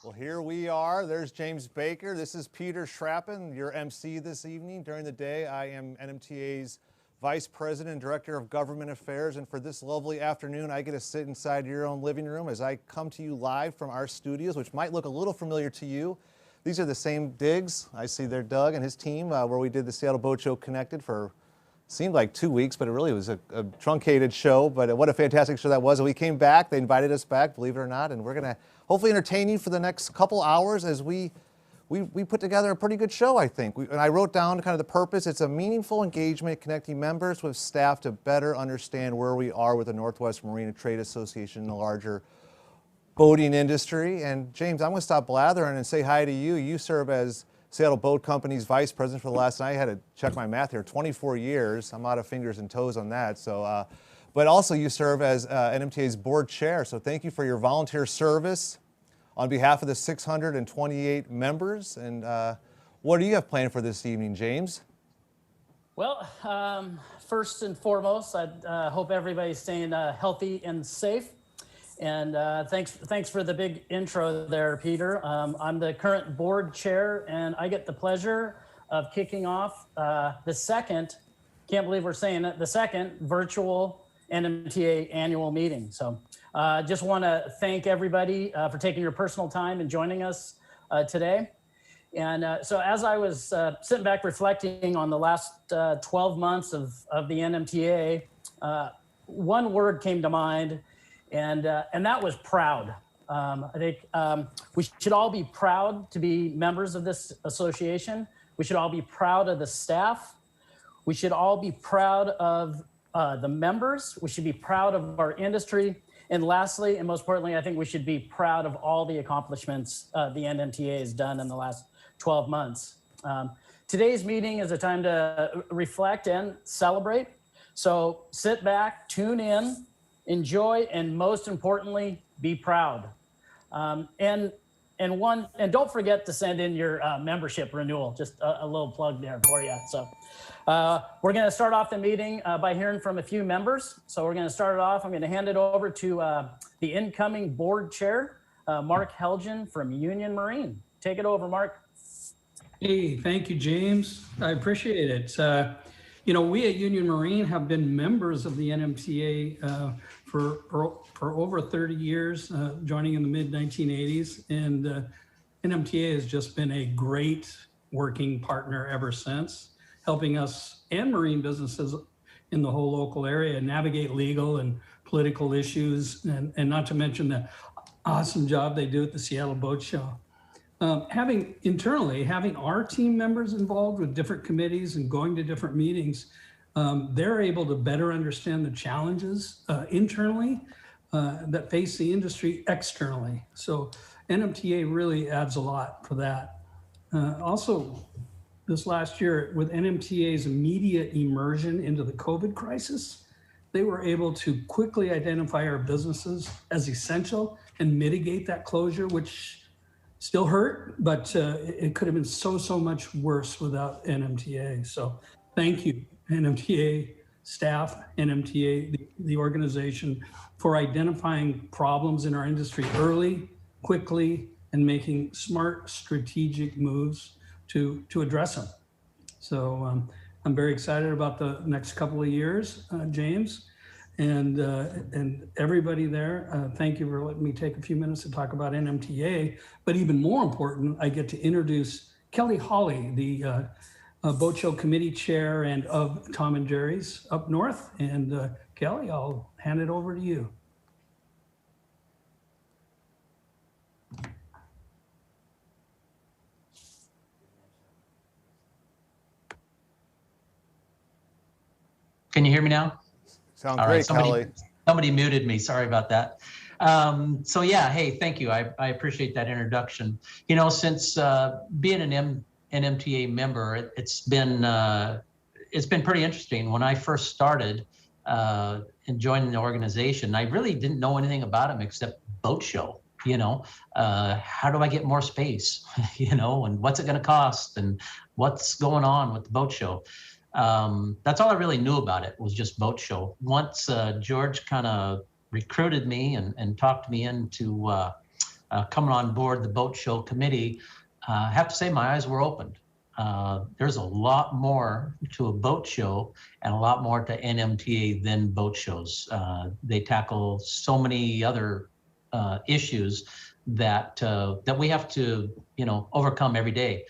Well, here we are. There's James Baker. This is Peter Schrappen, your MC this evening. During the day, I am NMTA's Vice President and Director of Government Affairs. And for this lovely afternoon, I get to sit inside your own living room as I come to you live from our studios, which might look a little familiar to you. These are the same digs. I see there Doug and his team where we did the Seattle Boat Show Connected for seemed like 2 weeks, but it really was a truncated show. But what a fantastic show that was. And we came back. They invited us back, believe it or not. And we're going to hopefully entertain you for the next couple hours as we put together a pretty good show, I think. And I wrote down kind of the purpose. It's a meaningful engagement connecting members with staff to better understand where we are with the Northwest Marine Trade Association and the larger boating industry. And James, I'm going to stop blathering and say hi to you. You serve as Seattle Boat Company's Vice President for the last, I had to check my math here, 24 years. I'm out of fingers and toes on that. So, but also you serve as NMTA's Board Chair. So thank you for your volunteer service on behalf of the 628 members. And what do you have planned for this evening, James? Well, first and foremost, I hope everybody's staying healthy and safe. And thanks for the big intro there, Peter. I'm the current board chair, and I get the pleasure of kicking off the second, can't believe we're saying it, the second virtual NMTA annual meeting. So just want to thank everybody for taking your personal time and joining us today. And so as I was sitting back reflecting on the last 12 months of the NMTA, one word came to mind, and that was proud. I think we should all be proud to be members of this association. We should all be proud of the staff. We should all be proud of the members. We should be proud of our industry. And lastly, and most importantly, I think we should be proud of all the accomplishments the NMTA has done in the last 12 months. Today's meeting is a time to reflect and celebrate. So sit back, tune in, enjoy, and most importantly, be proud. And don't forget to send in your membership renewal. Just a little plug there for you. So we're going to start off the meeting by hearing from a few members. So we're going to start it off. I'm going to hand it over to the incoming board chair, Mark Helgen from Union Marine. Take it over, Mark. Hey, thank you, James. I appreciate it. You know, we at Union Marine have been members of the NMTA for over 30 years, joining in the mid-1980s. And NMTA has just been a great working partner ever since, helping us and marine businesses in the whole local area navigate legal and political issues, and not to mention the awesome job they do at the Seattle Boat Show. Having our team members involved with different committees and going to different meetings, they're able to better understand the challenges internally that face the industry externally. So NMTA really adds a lot for that. Also, this last year, with NMTA's immediate immersion into the COVID crisis, they were able to quickly identify our businesses as essential and mitigate that closure, which still hurt, but it could have been so much worse without NMTA. So thank you, NMTA staff, NMTA, the organization, for identifying problems in our industry early, quickly, and making smart strategic moves to address them. So I'm very excited about the next couple of years, James. And everybody there, thank you for letting me take a few minutes to talk about NMTA. But even more important, I get to introduce Kelly Hawley, the Boat Show Committee Chair and of Tom and Jerry's up north. And Kelly, I'll hand it over to you. Can you hear me now? Sound great, Kelly. Somebody muted me. Sorry about that. So yeah, hey, thank you. I appreciate that introduction. You know, since being an NMTA member, it's been pretty interesting. When I first started and joining the organization, I really didn't know anything about them except Boat Show. You know, how do I get more space? You know, and what's it going to cost, and what's going on with the Boat Show? That's all I really knew about it, was just Boat Show. Once George kind of recruited me and talked me into coming on board the boat show committee, I have to say my eyes were opened. There's a lot more to a boat show and a lot more to NMTA than boat shows. They tackle so many other issues that that we have to, overcome every day.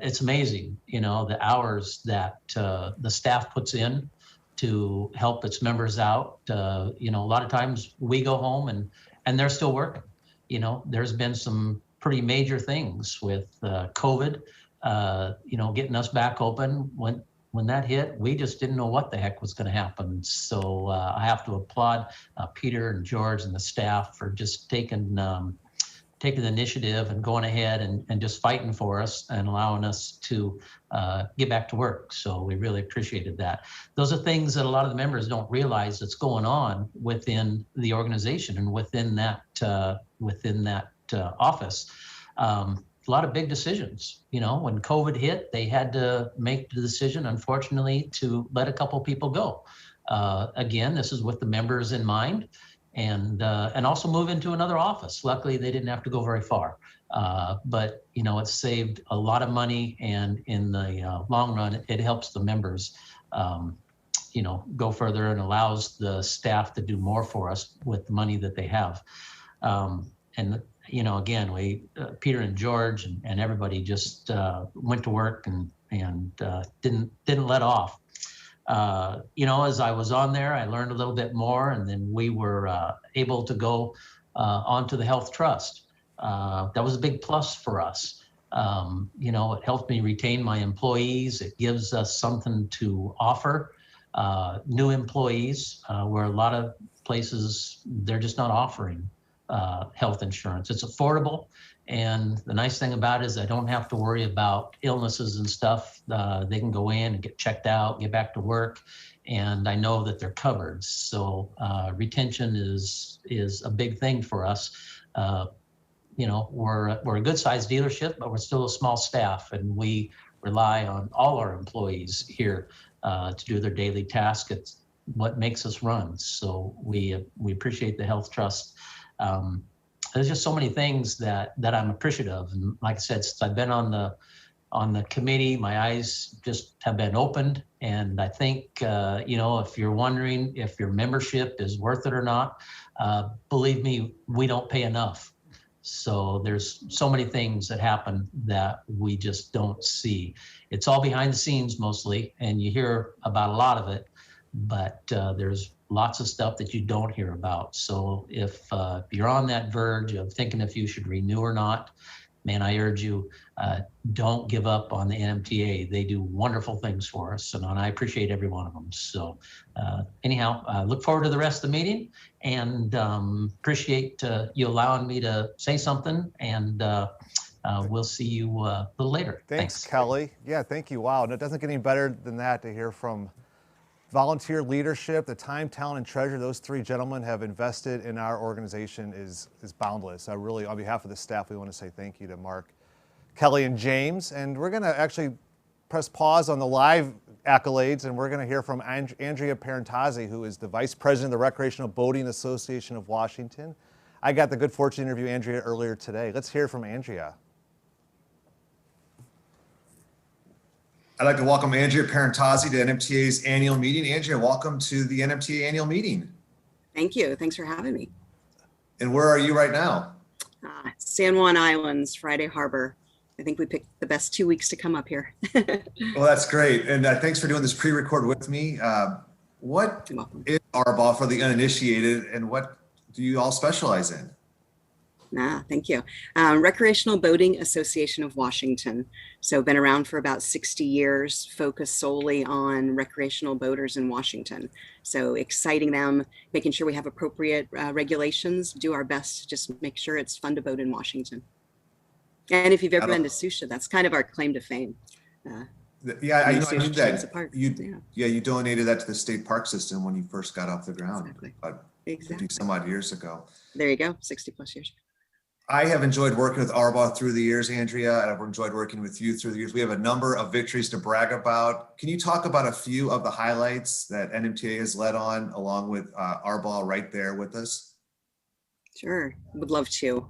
It's amazing, the hours that the staff puts in to help its members out. A lot of times we go home and they're still working. There's been some pretty major things with COVID, getting us back open. When that hit, we just didn't know what the heck was going to happen. So I have to applaud Peter and George and the staff for just taking the initiative and going ahead and just fighting for us and allowing us to get back to work. So we really appreciated that. Those are things that a lot of the members don't realize that's going on within the organization and within that office. A lot of big decisions. When COVID hit, they had to make the decision, unfortunately, to let a couple people go. Again, this is with the members in mind, and also move into another office. Luckily, they didn't have to go very far, but it saved a lot of money, and in the long run, it helps the members, go further and allows the staff to do more for us with the money that they have. Again, Peter and George and everybody just went to work and didn't let off. As I was on there, I learned a little bit more, and then we were able to go onto the Health Trust. That was a big plus for us. It helped me retain my employees. It gives us something to offer new employees, where a lot of places, they're just not offering health insurance. It's affordable. And the nice thing about it is I don't have to worry about illnesses and stuff. They can go in and get checked out, get back to work, and I know that they're covered. So retention is a big thing for us. We're a good sized dealership, but we're still a small staff, and we rely on all our employees here to do their daily task. It's what makes us run. So we appreciate the Health Trust. There's just so many things that I'm appreciative of. And like I said, since I've been on the committee, my eyes just have been opened. And I think, if you're wondering if your membership is worth it or not, believe me, we don't pay enough. So there's so many things that happen that we just don't see. It's all behind the scenes mostly, and you hear about a lot of it, but there's lots of stuff that you don't hear about. So if you're on that verge of thinking if you should renew or not, man, I urge you, don't give up on the NMTA. They do wonderful things for us, and I appreciate every one of them. So anyhow, look forward to the rest of the meeting, and appreciate you allowing me to say something, and we'll see you a little later. Thanks, Kelly. Yeah, thank you. Wow, and it doesn't get any better than that to hear from volunteer leadership. The time, talent, and treasure those three gentlemen have invested in our organization is boundless. I really, on behalf of the staff, we want to say thank you to Mark, Kelly, and James. And we're going to actually press pause on the live accolades, and we're going to hear from Andrea Parentazzi, who is the Vice President of the Recreational Boating Association of Washington. I got the good fortune to interview Andrea earlier today. Let's hear from Andrea. I'd like to welcome Andrea Parentazzi to NMTA's annual meeting. Andrea, welcome to the NMTA annual meeting. Thank you. Thanks for having me. And where are you right now? San Juan Islands, Friday Harbor. I think we picked the best 2 weeks to come up here. Well, that's great. And thanks for doing this pre-record with me. What is RBAW for the uninitiated, and what do you all specialize in? Thank you. Recreational Boating Association of Washington. So been around for about 60 years, focused solely on recreational boaters in Washington. So exciting them, making sure we have appropriate regulations, do our best to just make sure it's fun to boat in Washington. And if you've ever been to Susha, that's kind of our claim to fame. Yeah, I knew that. You donated that to the state park system when you first got off the ground. Exactly. About Exactly. 50 some odd years ago. There you go, 60 plus years. I have enjoyed working with RBAW through the years, Andrea, and I've enjoyed working with you through the years. We have a number of victories to brag about. Can you talk about a few of the highlights that NMTA has led on, along with RBAW right there with us? Sure, would love to.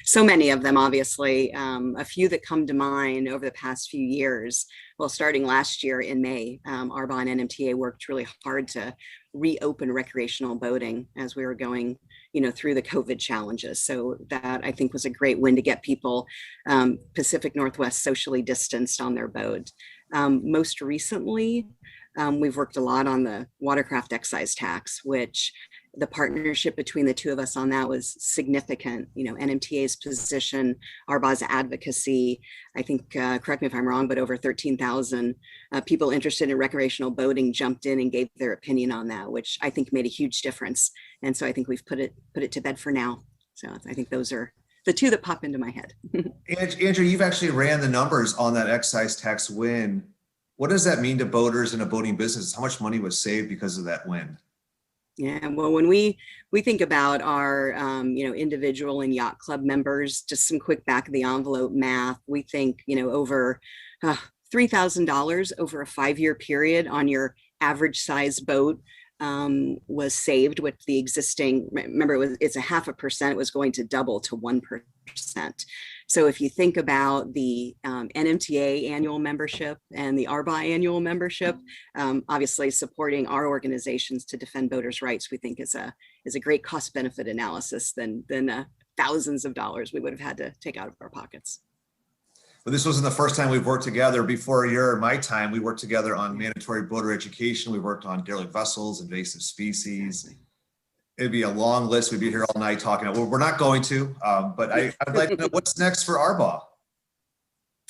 So many of them, obviously. A few that come to mind over the past few years. Well, starting last year in May, ARBA and NMTA worked really hard to reopen recreational boating as we were going, through the COVID challenges. So that I think was a great win to get people Pacific Northwest socially distanced on their boat. Most recently, we've worked a lot on the watercraft excise tax, which the partnership between the two of us on that was significant. NMTA's position, ARBA's advocacy. I think, correct me if I'm wrong, but over 13,000 people interested in recreational boating jumped in and gave their opinion on that, which I think made a huge difference. And so I think we've put it to bed for now. So I think those are the two that pop into my head. Andrew, you've actually ran the numbers on that excise tax win. What does that mean to boaters in a boating business? How much money was saved because of that win? Yeah, well, when we think about our individual and yacht club members, just some quick back of the envelope math, we think over $3,000 over a 5-year period on your average size boat was saved with the existing. Remember, it's a 0.5%. It was going to double to 1%. So if you think about the NMTA annual membership and the ARBA annual membership, obviously supporting our organizations to defend boaters' rights, we think is a great cost benefit analysis than thousands of dollars we would have had to take out of our pockets. Well, this wasn't the first time we've worked together. Before your and my time, we worked together on mandatory boater education. We worked on derelict vessels, invasive species. Exactly. It'd be a long list. We'd be here all night talking. Well, we're not going to, but I'd like to know what's next for ARBA.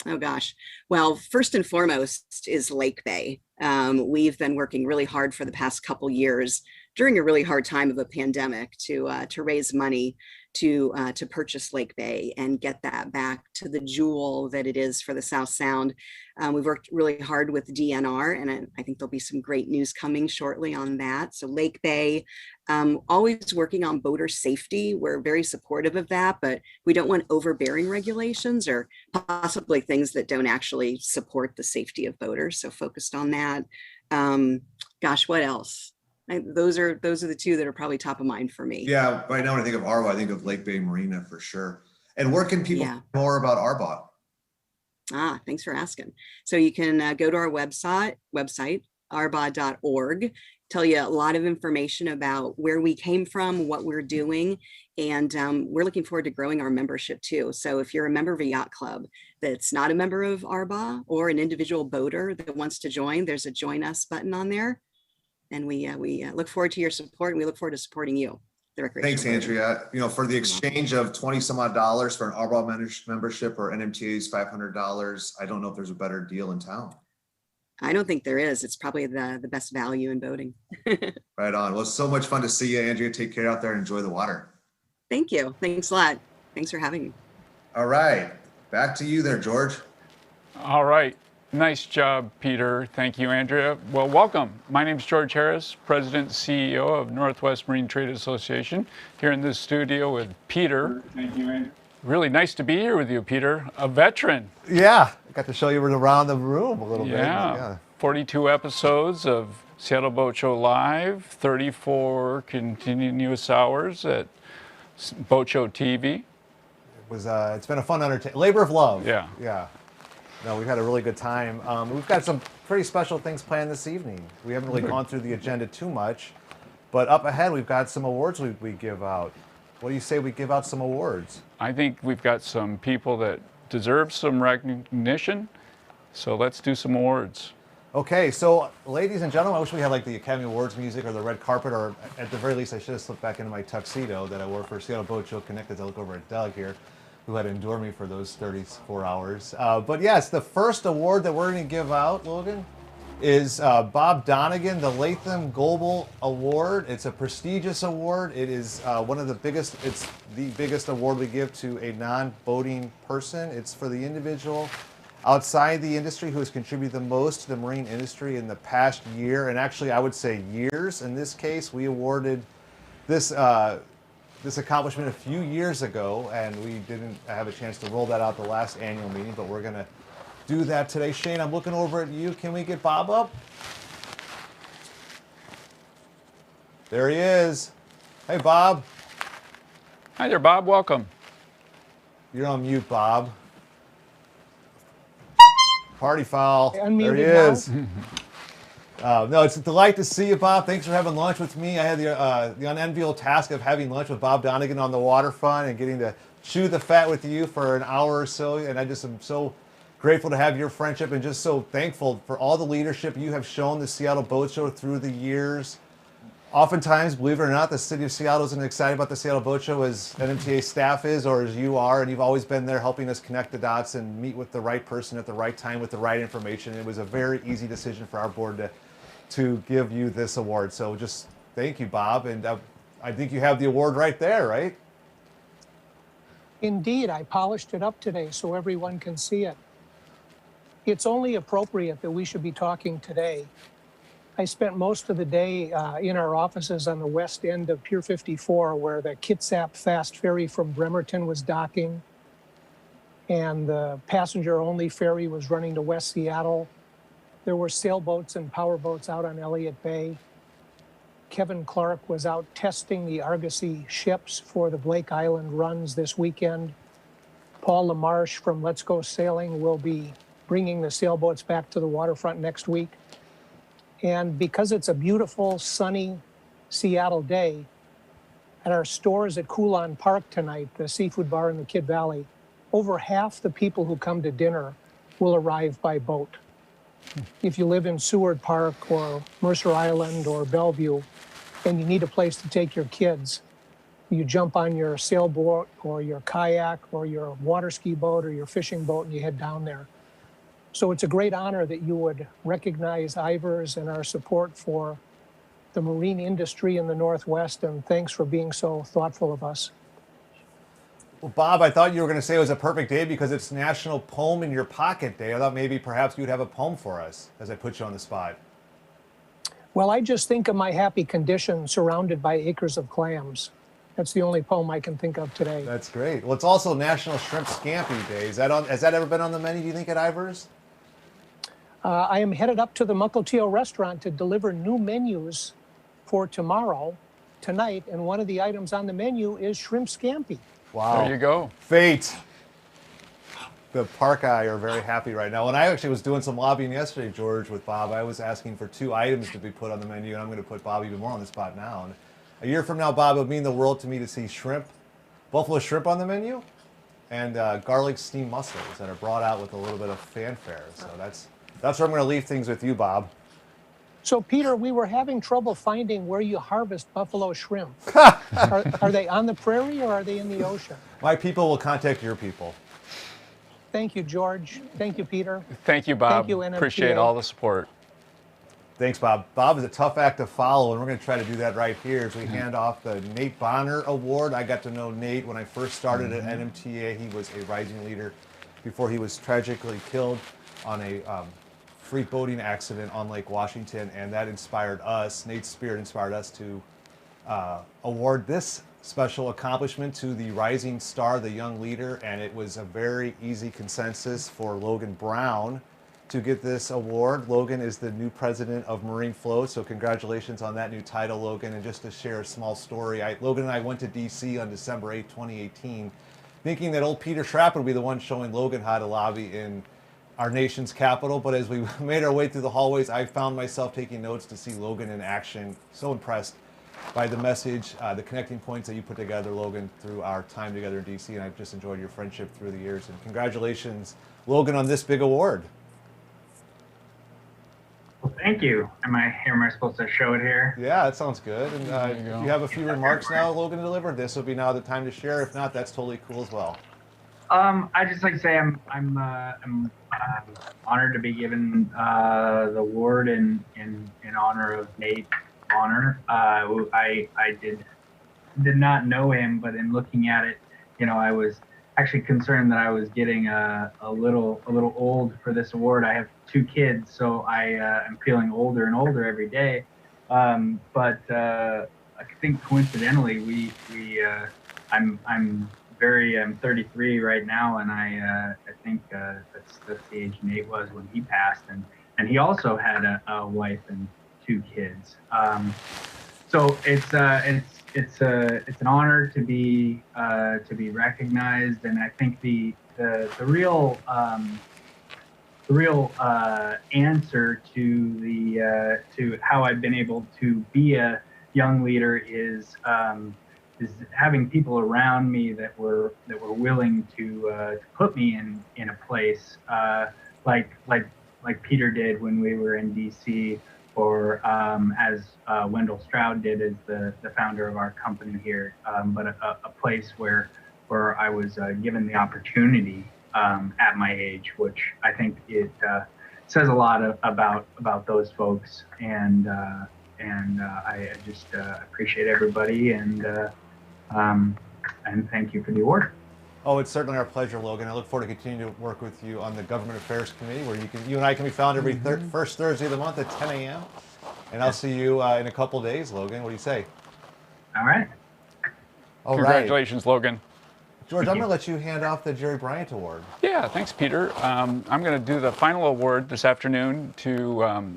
Oh gosh. Well, first and foremost is Lake Bay. We've been working really hard for the past couple years during a really hard time of a pandemic to raise money to purchase Lake Bay and get that back to the jewel that it is for the South Sound. We've worked really hard with DNR, and I think there'll be some great news coming shortly on that. So Lake Bay, always working on boater safety. We're very supportive of that, but we don't want overbearing regulations or possibly things that don't actually support the safety of boaters. So focused on that. Gosh, what else? Those are the two that are probably top of mind for me. Yeah, right now when I think of ARBA, I think of Lake Bay Marina for sure. And where can people learn more about ARBA? Thanks for asking. So you can go to our website, arba.org, tell you a lot of information about where we came from, what we're doing, and we're looking forward to growing our membership too. So if you're a member of a yacht club that's not a member of ARBA or an individual boater that wants to join, there's a Join Us button on there. And we look forward to your support, and we look forward to supporting you. Thanks, Andrea. For the exchange of 20 some odd dollars for an ARBA membership or NMTA's $500, I don't know if there's a better deal in town. I don't think there is. It's probably the best value in boating. Right on. Well, it's so much fun to see you, Andrea. Take care out there and enjoy the water. Thank you. Thanks a lot. Thanks for having me. All right. Back to you there, George. All right. Nice job, Peter. Thank you, Andrea. Well, welcome. My name is George Harris, President and CEO of Northwest Marine Trade Association, here in this studio with Peter. Thank you, Andrea. Really nice to be here with you, Peter, a veteran. Yeah, I got to show you around the room a little bit. Yeah, 42 episodes of Seattle Boat Show Live, 34 continuous hours at Boat Show TV. It's been a fun labor of love. Yeah. Yeah. No, we've had a really good time. We've got some pretty special things planned this evening. We haven't really gone through the agenda too much, but up ahead we've got some awards we give out. What do you say we give out some awards? I think we've got some people that deserve some recognition, so let's do some awards. Okay, so ladies and gentlemen, I wish we had like the Academy Awards music or the red carpet, or at the very least I should have slipped back into my tuxedo that I wore for Seattle Boat Show Connect as I look over at Doug here, who had to endure me for those 34 hours. But yes, the first award that we're going to give out, Logan, is Bob Donegan, the Latham Global Award. It's a prestigious award. It is one of the biggest, it's the biggest award we give to a non-boating person. It's for the individual outside the industry who has contributed the most to the marine industry in the past year, and actually I would say years. In this case, we awarded this accomplishment a few years ago, and we didn't have a chance to roll that out the last annual meeting, but we're going to do that today. Shane, I'm looking over at you. Can we get Bob up? There he is. Hey, Bob. Hi there, Bob. Welcome. You're on mute, Bob. Party foul. There he Unmuted now? is. No, it's a delight to see you, Bob. Thanks for having lunch with me. I had the unenviable task of having lunch with Bob Donegan on the waterfront and getting to chew the fat with you for an hour or so. And I just am so grateful to have your friendship and just so thankful for all the leadership you have shown the Seattle Boat Show through the years. Oftentimes, believe it or not, the city of Seattle isn't excited about the Seattle Boat Show as NMTA staff is or as you are, and you've always been there helping us connect the dots and meet with the right person at the right time with the right information. It was a very easy decision for our board to give you this award. So just thank you, Bob. And I think you have the award right there, right? Indeed, I polished it up today so everyone can see it. It's only appropriate that we should be talking today. I spent most of the day in our offices on the west end of Pier 54, where the Kitsap Fast Ferry from Bremerton was docking, and the passenger-only ferry was running to West Seattle. There were sailboats and powerboats out on Elliott Bay. Kevin Clark was out testing the Argosy ships for the Blake Island runs this weekend. Paul LaMarche from Let's Go Sailing will be bringing the sailboats back to the waterfront next week. And because it's a beautiful, sunny Seattle day, at our stores at Coulon Park tonight, the seafood bar in the Kid Valley, over half the people who come to dinner will arrive by boat. If you live in Seward Park or Mercer Island or Bellevue and you need a place to take your kids, you jump on your sailboat or your kayak or your water ski boat or your fishing boat and you head down there. So it's a great honor that you would recognize Ivers and our support for the marine industry in the Northwest, and thanks for being so thoughtful of us. Well, Bob, I thought you were going to say it was a perfect day because it's National Poem in Your Pocket Day. I thought maybe perhaps you'd have a poem for us as I put you on the spot. Well, I just think of my happy condition surrounded by acres of clams. That's the only poem I can think of today. That's great. Well, it's also National Shrimp Scampi Day. Has that ever been on the menu, do you think, at Ivers? I am headed up to the Mukilteo restaurant to deliver new menus for tonight, and one of the items on the menu is shrimp scampi. Wow. There you go. Fate. The park eye are very happy right now. And I actually was doing some lobbying yesterday, George, with Bob. I was asking for 2 items to be put on the menu, and I'm going to put Bob even more on the spot now. And a year from now, Bob, it would mean the world to me to see buffalo shrimp on the menu, and garlic steamed mussels that are brought out with a little bit of fanfare. So that's where I'm going to leave things with you, Bob. So, Peter, we were having trouble finding where you harvest buffalo shrimp. Are they on the prairie or are they in the ocean? My people will contact your people. Thank you, George. Thank you, Peter. Thank you, Bob. Thank you, NMTA. Appreciate all the support. Thanks, Bob. Bob is a tough act to follow, and we're going to try to do that right here as we hand off the Nate Bonner Award. I got to know Nate when I first started at NMTA. He was a rising leader before he was tragically killed on a freak boating accident on Lake Washington, and that inspired us. Nate's spirit inspired us to award this special accomplishment to the rising star, the young leader, and it was a very easy consensus for Logan Brown to get this award. Logan is the new president of Marine Float, so congratulations on that new title, Logan. And just to share a small story, Logan and I went to DC on December 8, 2018, thinking that old Peter Schrapp would be the one showing Logan how to lobby in our nation's capital. But as we made our way through the hallways, I found myself taking notes to see Logan in action. So impressed by the message, the connecting points that you put together, Logan, through our time together in DC. And I've just enjoyed your friendship through the years. And congratulations, Logan, on this big award. Well, thank you. Am I supposed to show it here? Yeah, that sounds good. And There you if go. you have a few remarks now, Logan, to deliver, this will be now the time to share. If not, that's totally cool as well. I just like to say I'm honored to be given the award in honor of Nate Bonner. I did not know him, but in looking at it, I was actually concerned that I was getting a little old for this award. I have 2 kids, so I am feeling older and older every day. But I think coincidentally, I'm 33 right now, and I think that's the age Nate was when he passed, and he also had a wife and 2 kids. So it's it's an honor to be recognized, and I think the real answer to how I've been able to be a young leader is having people around me that were willing to put me in a place like Peter did when we were in DC, or as Wendell Stroud did as the founder of our company here, but a place where I was given the opportunity at my age, which I think it says a lot about those folks, and I just appreciate everybody, and thank you for the award. Oh, it's certainly our pleasure, Logan. I look forward to continuing to work with you on the Government Affairs Committee, where you and I can be found every first Thursday of the month at 10 a.m. And I'll see you in a couple days, Logan. What do you say? All right. All Congratulations, Logan. George, I'm going to let you hand off the Jerry Bryant Award. Yeah, thanks, Peter. I'm going to do the final award this afternoon.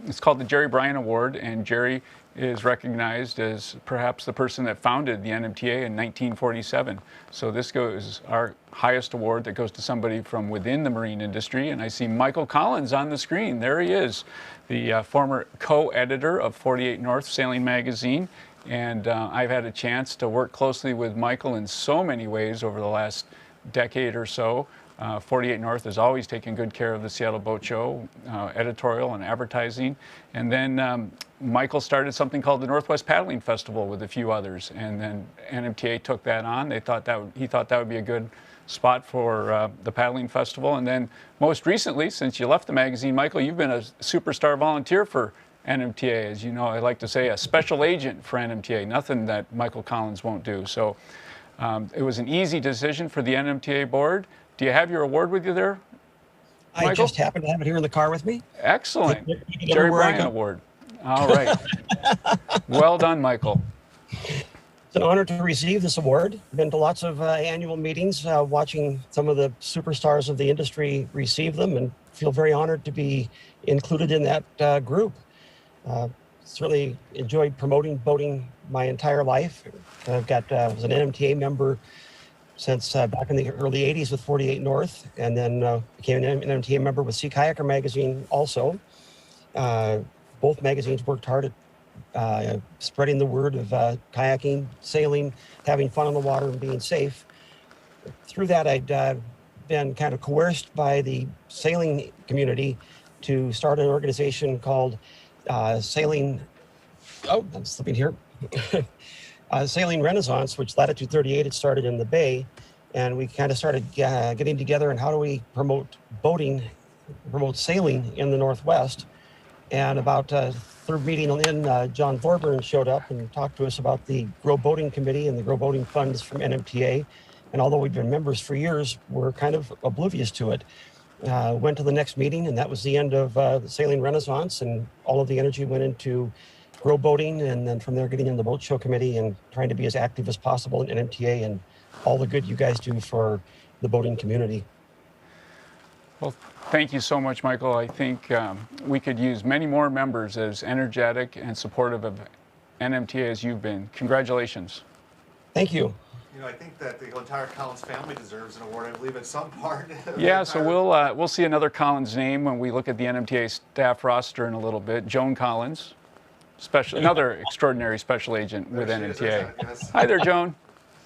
It's called the Jerry Bryant Award, and Jerry is recognized as perhaps the person that founded the NMTA in 1947. So this goes our highest award that goes to somebody from within the marine industry. And I see Michael Collins on the screen. There he is, the former co-editor of 48 North Sailing Magazine. And I've had a chance to work closely with Michael in so many ways over the last decade or so. 48 North has always taken good care of the Seattle Boat Show, editorial and advertising. And then Michael started something called the Northwest Paddling Festival with a few others. And then NMTA took that on. He thought that would be a good spot for the paddling festival. And then most recently, since you left the magazine, Michael, you've been a superstar volunteer for NMTA. As you know, I like to say a special agent for NMTA, nothing that Michael Collins won't do. So it was an easy decision for the NMTA board. Do you have your award with you there, Michael? I just happen to have it here in the car with me. Excellent. Jerry Bryant Award. All right. Well done, Michael. It's an honor to receive this award. Been to lots of annual meetings, watching some of the superstars of the industry receive them, and feel very honored to be included in that group. Certainly enjoyed promoting boating my entire life. I've was an NMTA member since back in the early 80s with 48 North, and then became an NMTA member with Sea Kayaker magazine also. Both magazines worked hard at spreading the word of kayaking, sailing, having fun on the water, and being safe. Through that, I'd been kind of coerced by the sailing community to start an organization called Sailing Renaissance, which Latitude 38 had started in the Bay. And we kind of started getting together and how do we promote sailing in the Northwest. And about third meeting in, John Thorburn showed up and talked to us about the Grow Boating Committee and the Grow Boating Funds from NMTA. And although we've been members for years, we're kind of oblivious to it. Went to the next meeting, and that was the end of the Sailing Renaissance, and all of the energy went into Grow Boating, and then from there getting in the Boat Show Committee and trying to be as active as possible in NMTA and all the good you guys do for the boating community. Well, thank you so much, Michael. I think we could use many more members as energetic and supportive of NMTA as you've been. Congratulations. Thank you. You know, I think that the entire Collins family deserves an award, I believe, at some part. Yeah, so we'll see another Collins name when we look at the NMTA staff roster in a little bit. Joan Collins, another extraordinary special agent with NMTA. Yes. Hi there, Joan.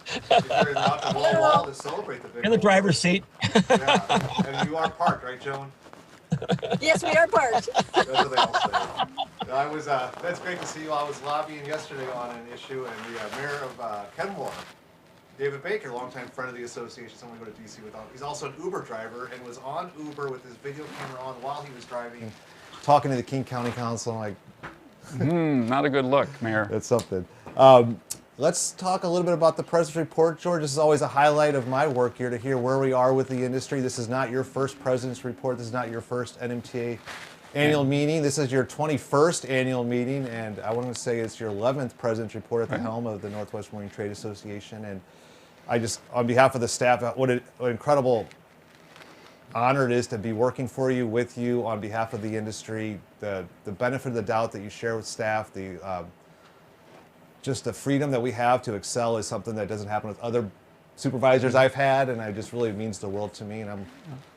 She's carrying out the whole wall to celebrate the big In the driver's seat. Yeah, and you are parked, right, Joan? Yes, we are parked. That's what they all say. That's great to see you. I was lobbying yesterday on an issue, and the mayor of Kenmore, David Baker, longtime friend of the association, someone we go to DC with. He's also an Uber driver and was on Uber with his video camera on while he was driving, talking to the King County Council. I'm like, not a good look, Mayor. That's something. Let's talk a little bit about the President's Report, George. This is always a highlight of my work here to hear where we are with the industry. This is not your first President's Report. This is not your first NMTA annual meeting. This is your 21st annual meeting, and I want to say it's your 11th President's Report at the helm of the Northwest Marine Trade Association. And I just, on behalf of the staff, what an incredible honor it is to be working for you, with you, on behalf of the industry. The benefit of the doubt that you share with staff, the just the freedom that we have to excel is something that doesn't happen with other supervisors I've had, and it just really means the world to me. And I'm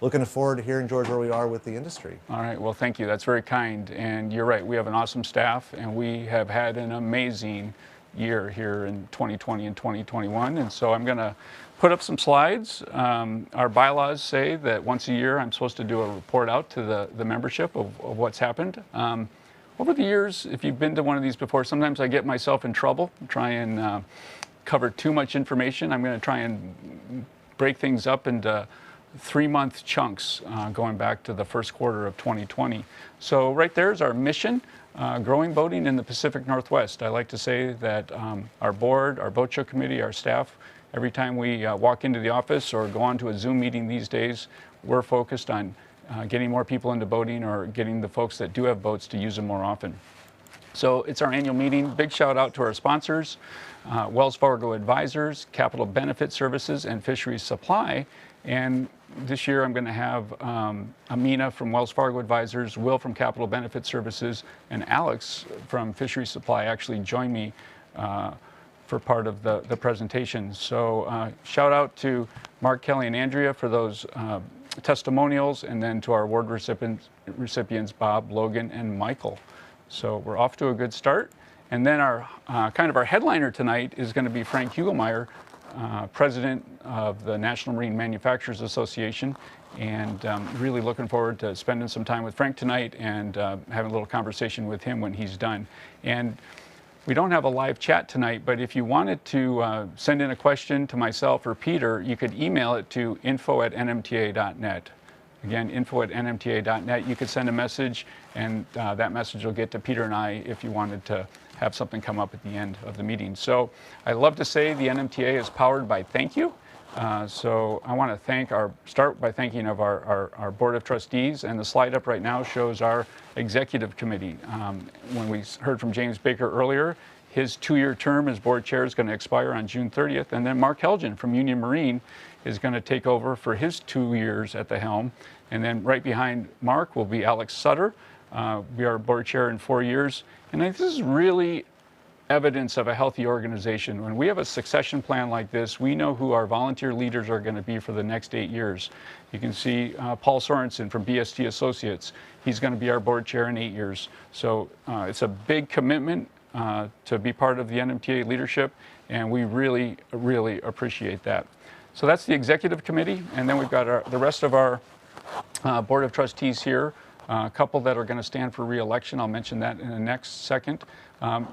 looking forward to hearing, George, where we are with the industry. All right, well, thank you. That's very kind. And you're right, we have an awesome staff, and we have had an amazing year here in 2020 and 2021. And so I'm going to put up some slides. Our bylaws say that once a year I'm supposed to do a report out to the membership of what's happened. Over the years, if you've been to one of these before, sometimes I get myself in trouble, try and cover too much information. I'm going to try and break things up into 3-month chunks going back to the first quarter of 2020. So right there is our mission, growing boating in the Pacific Northwest. I like to say that our board, our boat show committee, our staff, every time we walk into the office or go on to a Zoom meeting these days, we're focused on getting more people into boating or getting the folks that do have boats to use them more often. So it's our annual meeting. Big shout out to our sponsors, Wells Fargo Advisors, Capital Benefit Services, and Fisheries Supply. And this year I'm going to have Amina from Wells Fargo Advisors, Will from Capital Benefit Services, and Alex from Fisheries Supply actually join me for part of the presentation. So shout out to Mark, Kelly, and Andrea for those testimonials, and then to our award recipients, Bob, Logan, and Michael. So we're off to a good start. And then our kind of our headliner tonight is going to be Frank Hugelmeyer, President of the National Marine Manufacturers Association. And really looking forward to spending some time with Frank tonight and having a little conversation with him when he's done. And we don't have a live chat tonight, but if you wanted to send in a question to myself or Peter, you could email it to info@nmta.net. Again, info@nmta.net. You could send a message, and that message will get to Peter and I if you wanted to have something come up at the end of the meeting. So I love to say the NMTA is powered by thank you. So I want to start by thanking of our Board of Trustees, and the slide up right now shows our Executive Committee. When we heard from James Baker earlier, his 2-year term as board chair is going to expire on June 30th, and then Mark Helgen from Union Marine is going to take over for his 2 years at the helm. And then right behind Mark will be Alex Sutter. We are board chair in 4 years, and this is really evidence of a healthy organization. When we have a succession plan like this, we know who our volunteer leaders are going to be for the next 8 years. You can see Paul Sorensen from BST Associates. He's going to be our board chair in 8 years. So it's a big commitment to be part of the NMTA leadership, and we really, really appreciate that. So that's the executive committee, and then we've got the rest of our board of trustees here. A couple that are going to stand for re-election. I'll mention that in the next second.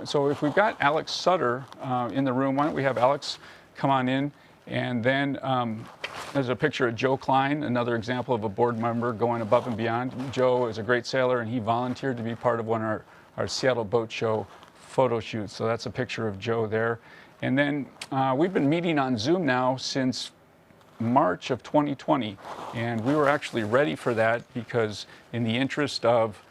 So if we've got Alex Sutter in the room, why don't we have Alex come on in? And then there's a picture of Joe Klein, another example of a board member going above and beyond. Joe is a great sailor, and he volunteered to be part of one of our Seattle Boat Show photo shoots. So that's a picture of Joe there. And then we've been meeting on Zoom now since March of 2020, and we were actually ready for that because in the interest of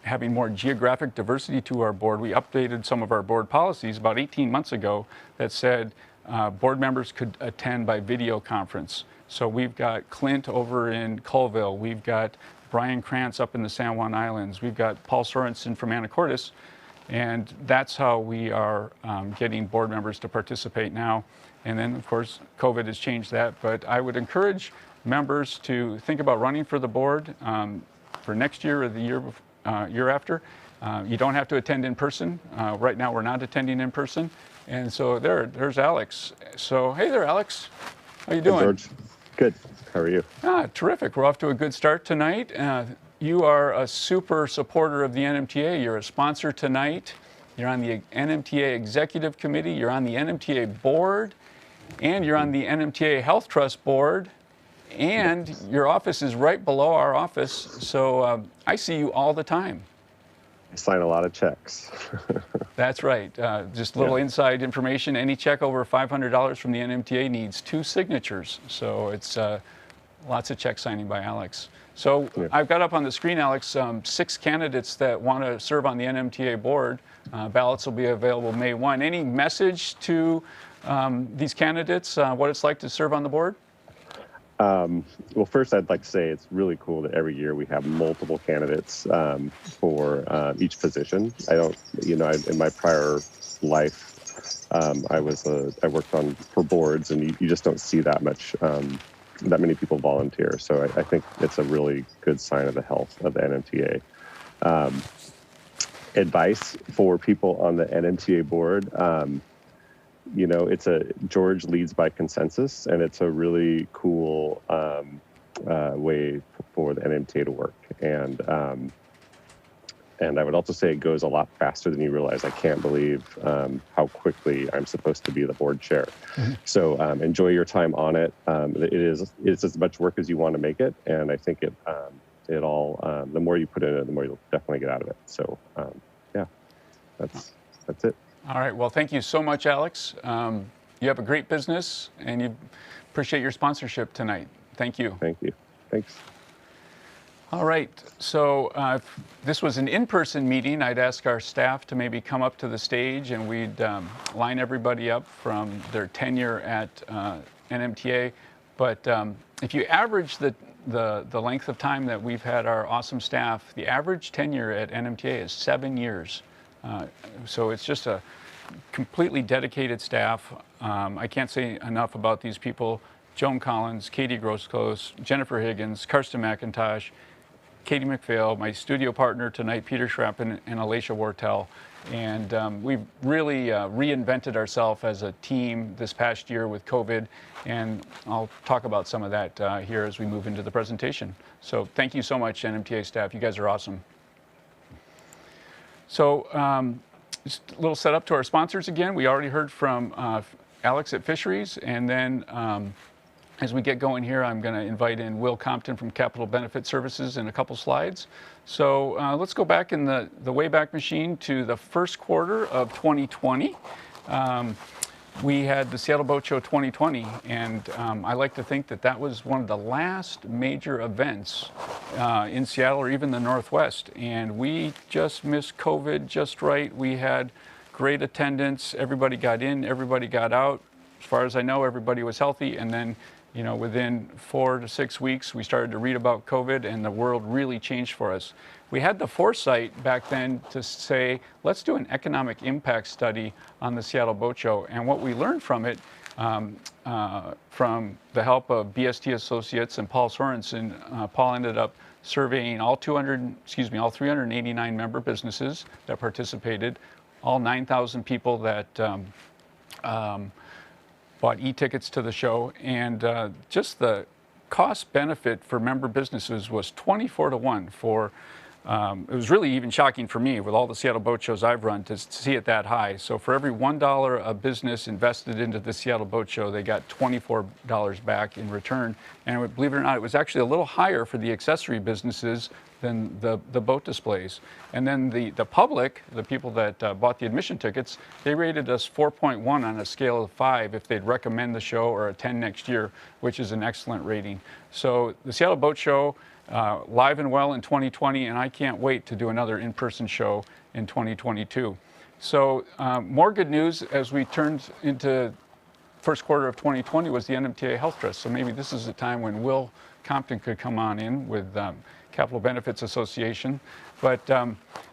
having more geographic diversity to our board, we updated some of our board policies about 18 months ago that said board members could attend by video conference. So we've got Clint over in Colville, we've got Brian Krantz up in the San Juan Islands, we've got Paul Sorensen from Anacortes, and that's how we are getting board members to participate now. And then, of course, COVID has changed that, but I would encourage members to think about running for the board for next year or the year after. You don't have to attend in person. Right now, we're not attending in person. And so there's Alex. So, hey there, Alex. How you doing? Hey, George. Good. How are you? Terrific. We're off to a good start tonight. You are a super supporter of the NMTA. You're a sponsor tonight. You're on the NMTA Executive Committee. You're on the NMTA Board. And you're on the NMTA Health Trust Board. And your office is right below our office. So I see you all the time. I sign a lot of checks. That's right. Just a little inside information. Any check over $500 from the NMTA needs 2 signatures. So it's lots of check signing by Alex. So I've got up on the screen, Alex, 6 candidates that want to serve on the NMTA board. Ballots will be available May 1. Any message to these candidates, what it's like to serve on the board? Well, first, I'd like to say it's really cool that every year we have multiple candidates for each position. In my prior life, I worked for boards, and you just don't see that many people volunteer. So I think it's a really good sign of the health of the NMTA. Advice for people on the NMTA board. George leads by consensus, and it's a really cool way for the NMTA to work. And I would also say it goes a lot faster than you realize. I can't believe how quickly I'm supposed to be the board chair. Mm-hmm. So enjoy your time on it. It's as much work as you want to make it, and I think the more you put in it, the more you'll definitely get out of it. So that's it. All right. Well, thank you so much, Alex. You have a great business, and you appreciate your sponsorship tonight. Thank you. Thank you. Thanks. All right. So if this was an in-person meeting, I'd ask our staff to maybe come up to the stage, and we'd line everybody up from their tenure at NMTA. But if you average the length of time that we've had our awesome staff, the average tenure at NMTA is 7 years. So it's just a completely dedicated staff. I can't say enough about these people: Joan Collins, Katie Grossclose, Jennifer Higgins, Karsten McIntosh, Katie McPhail, my studio partner tonight, Peter Schrappen, and Alicia Wortel. And we've really reinvented ourselves as a team this past year with COVID, and I'll talk about some of that here as we move into the presentation. So thank you so much, NMTA staff. You guys are awesome. So just a little setup to our sponsors again. We already heard from Alex at Fisheries, and then as we get going here, I'm going to invite in Will Compton from Capital Benefit Services in a couple slides. So let's go back in the Wayback Machine to the first quarter of 2020. We had the Seattle Boat Show 2020, and I like to think that was one of the last major events in Seattle or even the Northwest. And we just missed COVID just right. We had great attendance. Everybody got in, everybody got out. As far as I know, everybody was healthy. And then, within 4 to 6 weeks, we started to read about COVID, and the world really changed for us. We had the foresight back then to say, let's do an economic impact study on the Seattle Boat Show. And what we learned from it, from the help of BST Associates and Paul Sorensen, Paul ended up surveying all 389 member businesses that participated, all 9,000 people that bought e-tickets to the show, and just the cost benefit for member businesses was 24 to 1 for it was really even shocking for me with all the Seattle Boat Shows I've run to see it that high. So for every $1 a business invested into the Seattle Boat Show, they got $24 back in return. And believe it or not, it was actually a little higher for the accessory businesses than the boat displays. And then the public, the people that bought the admission tickets, they rated us 4.1 on a scale of 5 if they'd recommend the show or attend next year, which is an excellent rating. So the Seattle Boat Show, live and well in 2020, and I can't wait to do another in-person show in 2022. So more good news as we turned into first quarter of 2020 was the NMTA Health Trust. So maybe this is the time when Will Compton could come on in with Capital Benefits Association. But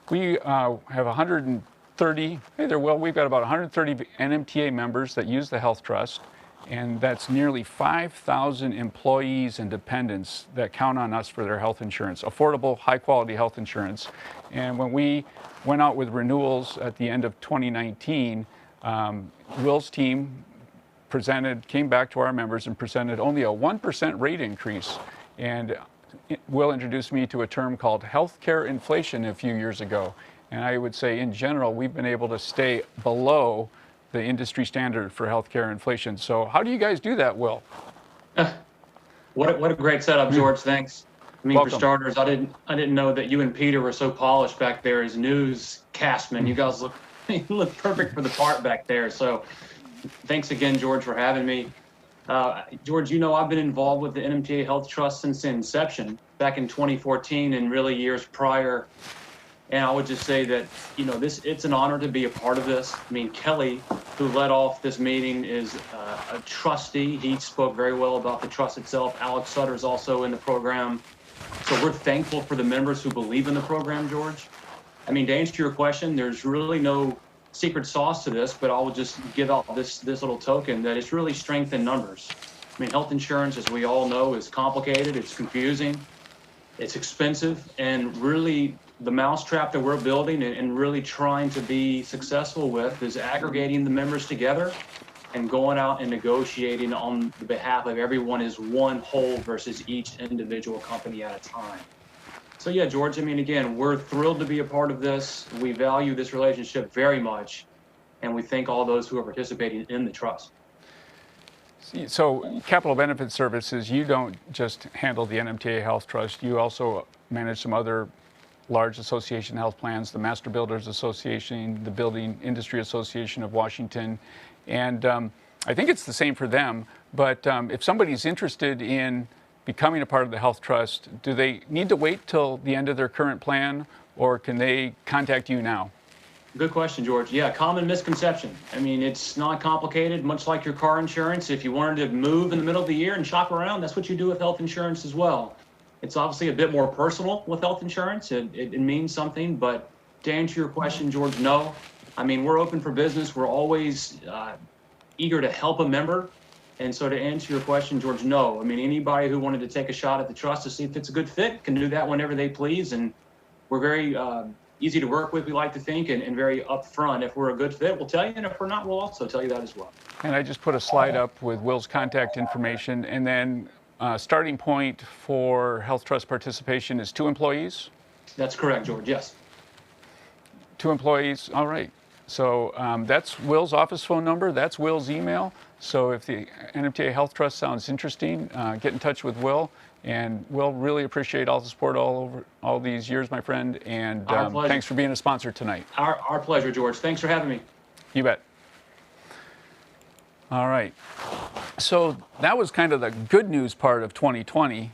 we have 130, hey there, Will, we've got about 130 NMTA members that use the Health Trust. And that's nearly 5,000 employees and dependents that count on us for their health insurance, affordable, high-quality health insurance. And when we went out with renewals at the end of 2019, Will's team came back to our members and presented only a 1% rate increase. And Will introduced me to a term called healthcare inflation a few years ago. And I would say, in general, we've been able to stay below the industry standard for healthcare inflation. So how do you guys do that, Will? What a great setup, George. Thanks. I mean, Welcome. For starters, I didn't know that you and Peter were so polished back there as newscastmen. You guys look perfect for the part back there. So thanks again, George, for having me. George, I've been involved with the NMTA Health Trust since inception back in 2014 and really years prior. And I would just say that, it's an honor to be a part of this. I mean, Kelly, who led off this meeting, is a trustee. He spoke very well about the trust itself. Alex Sutter is also in the program. So we're thankful for the members who believe in the program, George. I mean, to answer your question, there's really no secret sauce to this, but I'll just give out this little token that it's really strength in numbers. I mean, health insurance, as we all know, is complicated, it's confusing, it's expensive, and really the mousetrap that we're building and really trying to be successful with is aggregating the members together and going out and negotiating on the behalf of everyone as one whole versus each individual company at a time. So yeah, George, I mean, again, we're thrilled to be a part of this. We value this relationship very much, and we thank all those who are participating in the trust. So Capital Benefit Services, you don't just handle the NMTA Health Trust, you also manage some other large association health plans, the Master Builders Association, the Building Industry Association of Washington, and I think it's the same for them, but if somebody's interested in becoming a part of the health trust, do they need to wait till the end of their current plan, or can they contact you now? Good question, George. Yeah, common misconception. I mean, it's not complicated, much like your car insurance. If you wanted to move in the middle of the year and shop around, that's what you do with health insurance as well. It's obviously a bit more personal with health insurance. It means something, but to answer your question, George, no. I mean, we're open for business. We're always eager to help a member. And so to answer your question, George, no. I mean, anybody who wanted to take a shot at the trust to see if it's a good fit can do that whenever they please. And we're very easy to work with, we like to think, and very upfront. If we're a good fit, we'll tell you. And if we're not, we'll also tell you that as well. And I just put a slide up with Will's contact information. And then starting point for health trust participation is 2 employees? That's correct, George, yes. 2 employees, all right. So that's Will's office phone number, that's Will's email. So if the NMTA Health Trust sounds interesting, get in touch with Will. And we'll really appreciate all the support all these years, my friend. And thanks for being a sponsor tonight. Our pleasure, George. Thanks for having me. You bet. All right. So that was kind of the good news part of 2020.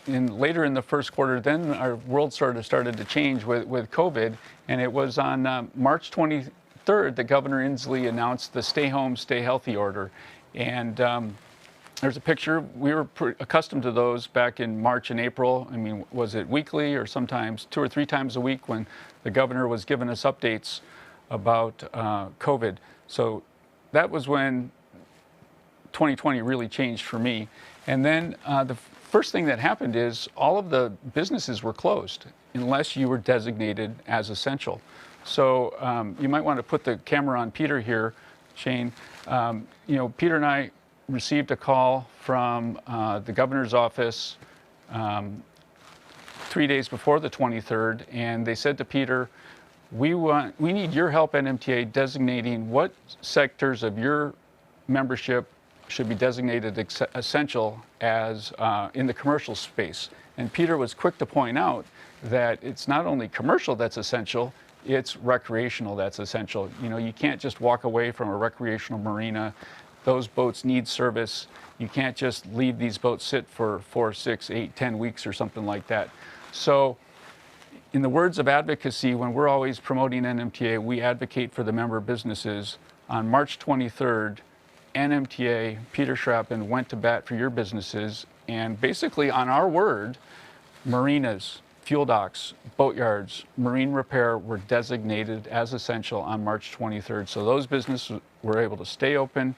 Later in the first quarter, then our world started to change with COVID. And it was on March 23rd that Governor Inslee announced the Stay Home, Stay Healthy order. And there's a picture. We were accustomed to those back in March and April. I mean, was it weekly or sometimes 2 or 3 times a week when the governor was giving us updates about COVID. So that was when 2020 really changed for me. And then the first thing that happened is all of the businesses were closed unless you were designated as essential. So you might want to put the camera on Peter here, Shane. You know, Peter and I received a call from the governor's office 3 days before the 23rd, and they said to Peter, we need your help, NMTA, designating what sectors of your membership should be designated essential as in the commercial space. And Peter was quick to point out that it's not only commercial that's essential, it's recreational that's essential. You know, you can't just walk away from a recreational marina. Those boats need service. You can't just leave these boats sit for 4, 6, 8, 10 weeks or something like that. So in the words of advocacy, when we're always promoting NMTA, we advocate for the member businesses. On March 23rd, NMTA, Peter Schrappen, went to bat for your businesses, and basically on our word, marinas, fuel docks, boatyards, marine repair were designated as essential on March 23rd. So those businesses were able to stay open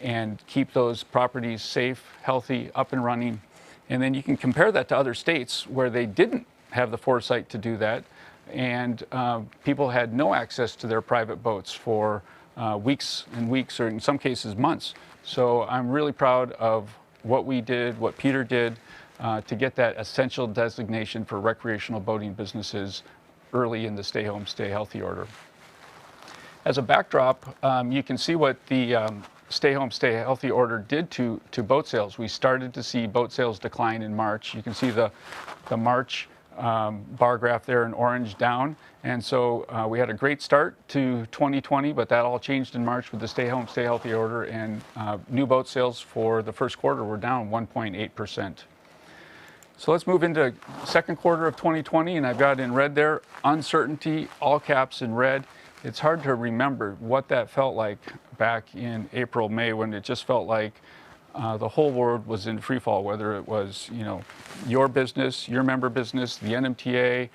and keep those properties safe, healthy, up and running. And then you can compare that to other states where they didn't have the foresight to do that, and people had no access to their private boats for weeks and weeks, or in some cases months. So I'm really proud of what we did, what Peter did, to get that essential designation for recreational boating businesses early in the Stay Home, Stay Healthy order. As a backdrop, you can see what the Stay Home, Stay Healthy order did to boat sales. We started to see boat sales decline in March. You can see the March bar graph there in orange down. And so we had a great start to 2020, but that all changed in March with the Stay Home, Stay Healthy order, and new boat sales for the first quarter were down 1.8%. So let's move into second quarter of 2020, and I've got in red there, uncertainty, all caps in red. it's hard to remember what that felt like back in April, May, when it just felt like the whole world was in free fall, whether it was, your business, your member business, the NMTA,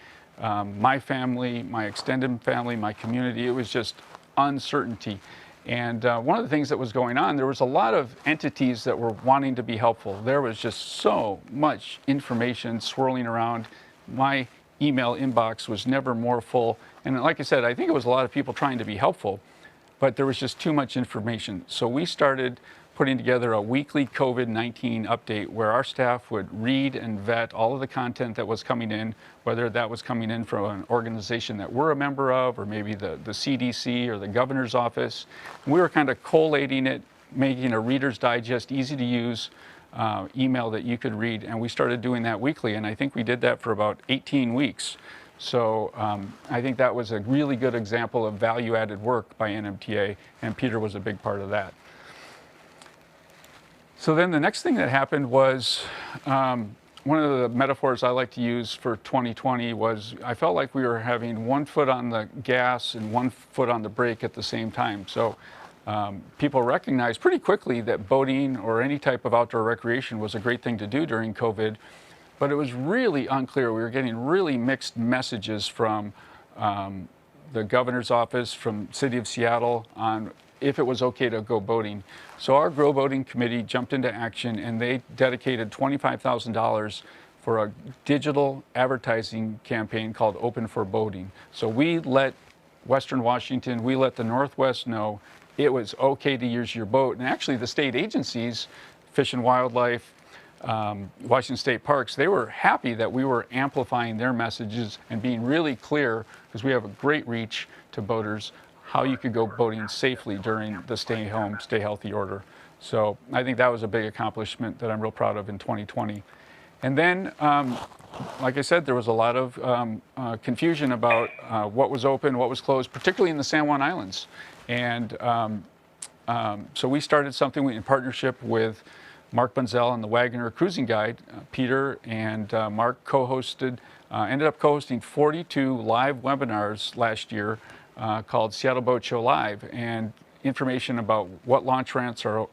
my family, my extended family, my community. It was just uncertainty. And one of the things that was going on, there was a lot of entities that were wanting to be helpful. There was just so much information swirling around. My email inbox was never more full. And like I said, I think it was a lot of people trying to be helpful, but there was just too much information. So we started putting together a weekly COVID-19 update where our staff would read and vet all of the content that was coming in, whether that was coming in from an organization that we're a member of, or maybe the CDC or the governor's office. We were kind of collating it, making a Reader's Digest, easy to use email that you could read. And we started doing that weekly. And I think we did that for about 18 weeks. So I think that was a really good example of value-added work by NMTA, and Peter was a big part of that. So then the next thing that happened was, one of the metaphors I like to use for 2020 was, I felt like we were having one foot on the gas and one foot on the brake at the same time. So people recognized pretty quickly that boating or any type of outdoor recreation was a great thing to do during COVID, but it was really unclear. We were getting really mixed messages from the governor's office, from City of Seattle, on if it was okay to go boating. So our Grow Boating Committee jumped into action, and they dedicated $25,000 for a digital advertising campaign called Open for Boating. So we let Western Washington, we let the Northwest know it was okay to use your boat. And actually the state agencies, Fish and Wildlife, Washington State Parks, they were happy that we were amplifying their messages and being really clear, because we have a great reach to boaters, how you could go boating safely during the stay home, stay healthy order. So I think that was a big accomplishment that I'm real proud of in 2020. And then, like I said, there was a lot of confusion about what was open, what was closed, particularly in the San Juan Islands. And so we started something in partnership with Mark Bunzel and the Wagoner Cruising Guide. Peter and Mark ended up co-hosting 42 live webinars last year called Seattle Boat Show Live, and information about what launch ramps are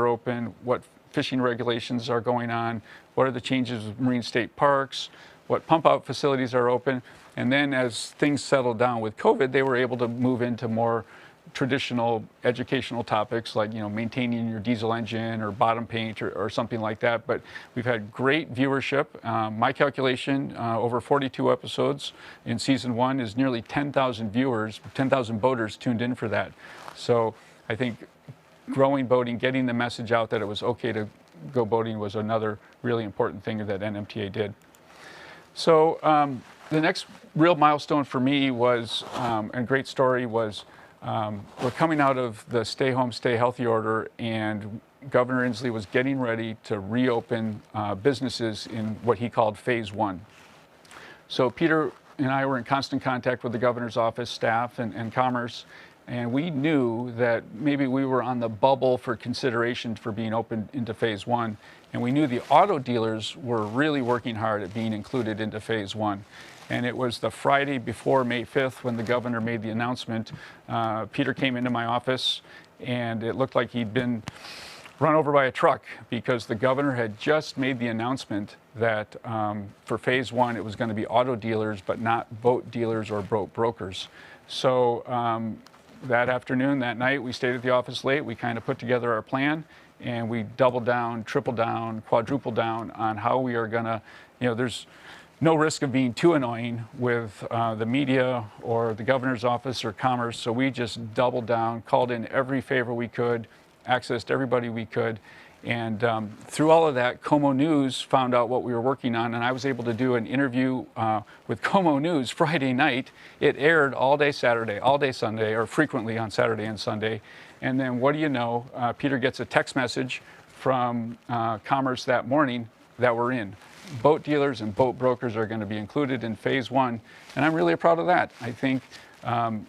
open, what fishing regulations are going on, what are the changes with marine state parks, what pump out facilities are open. And then as things settled down with COVID, they were able to move into more traditional educational topics like, maintaining your diesel engine or bottom paint or something like that. But we've had great viewership. My calculation, over 42 episodes in season 1 is nearly 10,000 viewers, 10,000 boaters tuned in for that. So I think growing boating, getting the message out that it was okay to go boating was another really important thing that NMTA did. So the next real milestone for me was, and great story was, we're coming out of the stay home, stay healthy order, and Governor Inslee was getting ready to reopen businesses in what he called phase 1. So Peter and I were in constant contact with the governor's office staff and Commerce, and we knew that maybe we were on the bubble for consideration for being open into phase 1. And we knew the auto dealers were really working hard at being included into phase 1. And it was the Friday before May 5th when the governor made the announcement. Peter came into my office, and it looked like he'd been run over by a truck, because the governor had just made the announcement that for phase 1 it was going to be auto dealers but not boat dealers or boat brokers. So that afternoon, that night, we stayed at the office late. We kind of put together our plan, and we doubled down, tripled down, quadrupled down on how we are going to, there's no risk of being too annoying with the media or the governor's office or Commerce. So we just doubled down, called in every favor we could, accessed everybody we could. And through all of that, Como News found out what we were working on, and I was able to do an interview with Como News Friday night. It aired all day Saturday, all day Sunday, or frequently on Saturday and Sunday. And then what do you know, Peter gets a text message from Commerce that morning that we're in. Boat dealers and boat brokers are going to be included in phase 1, and I'm really proud of that. I think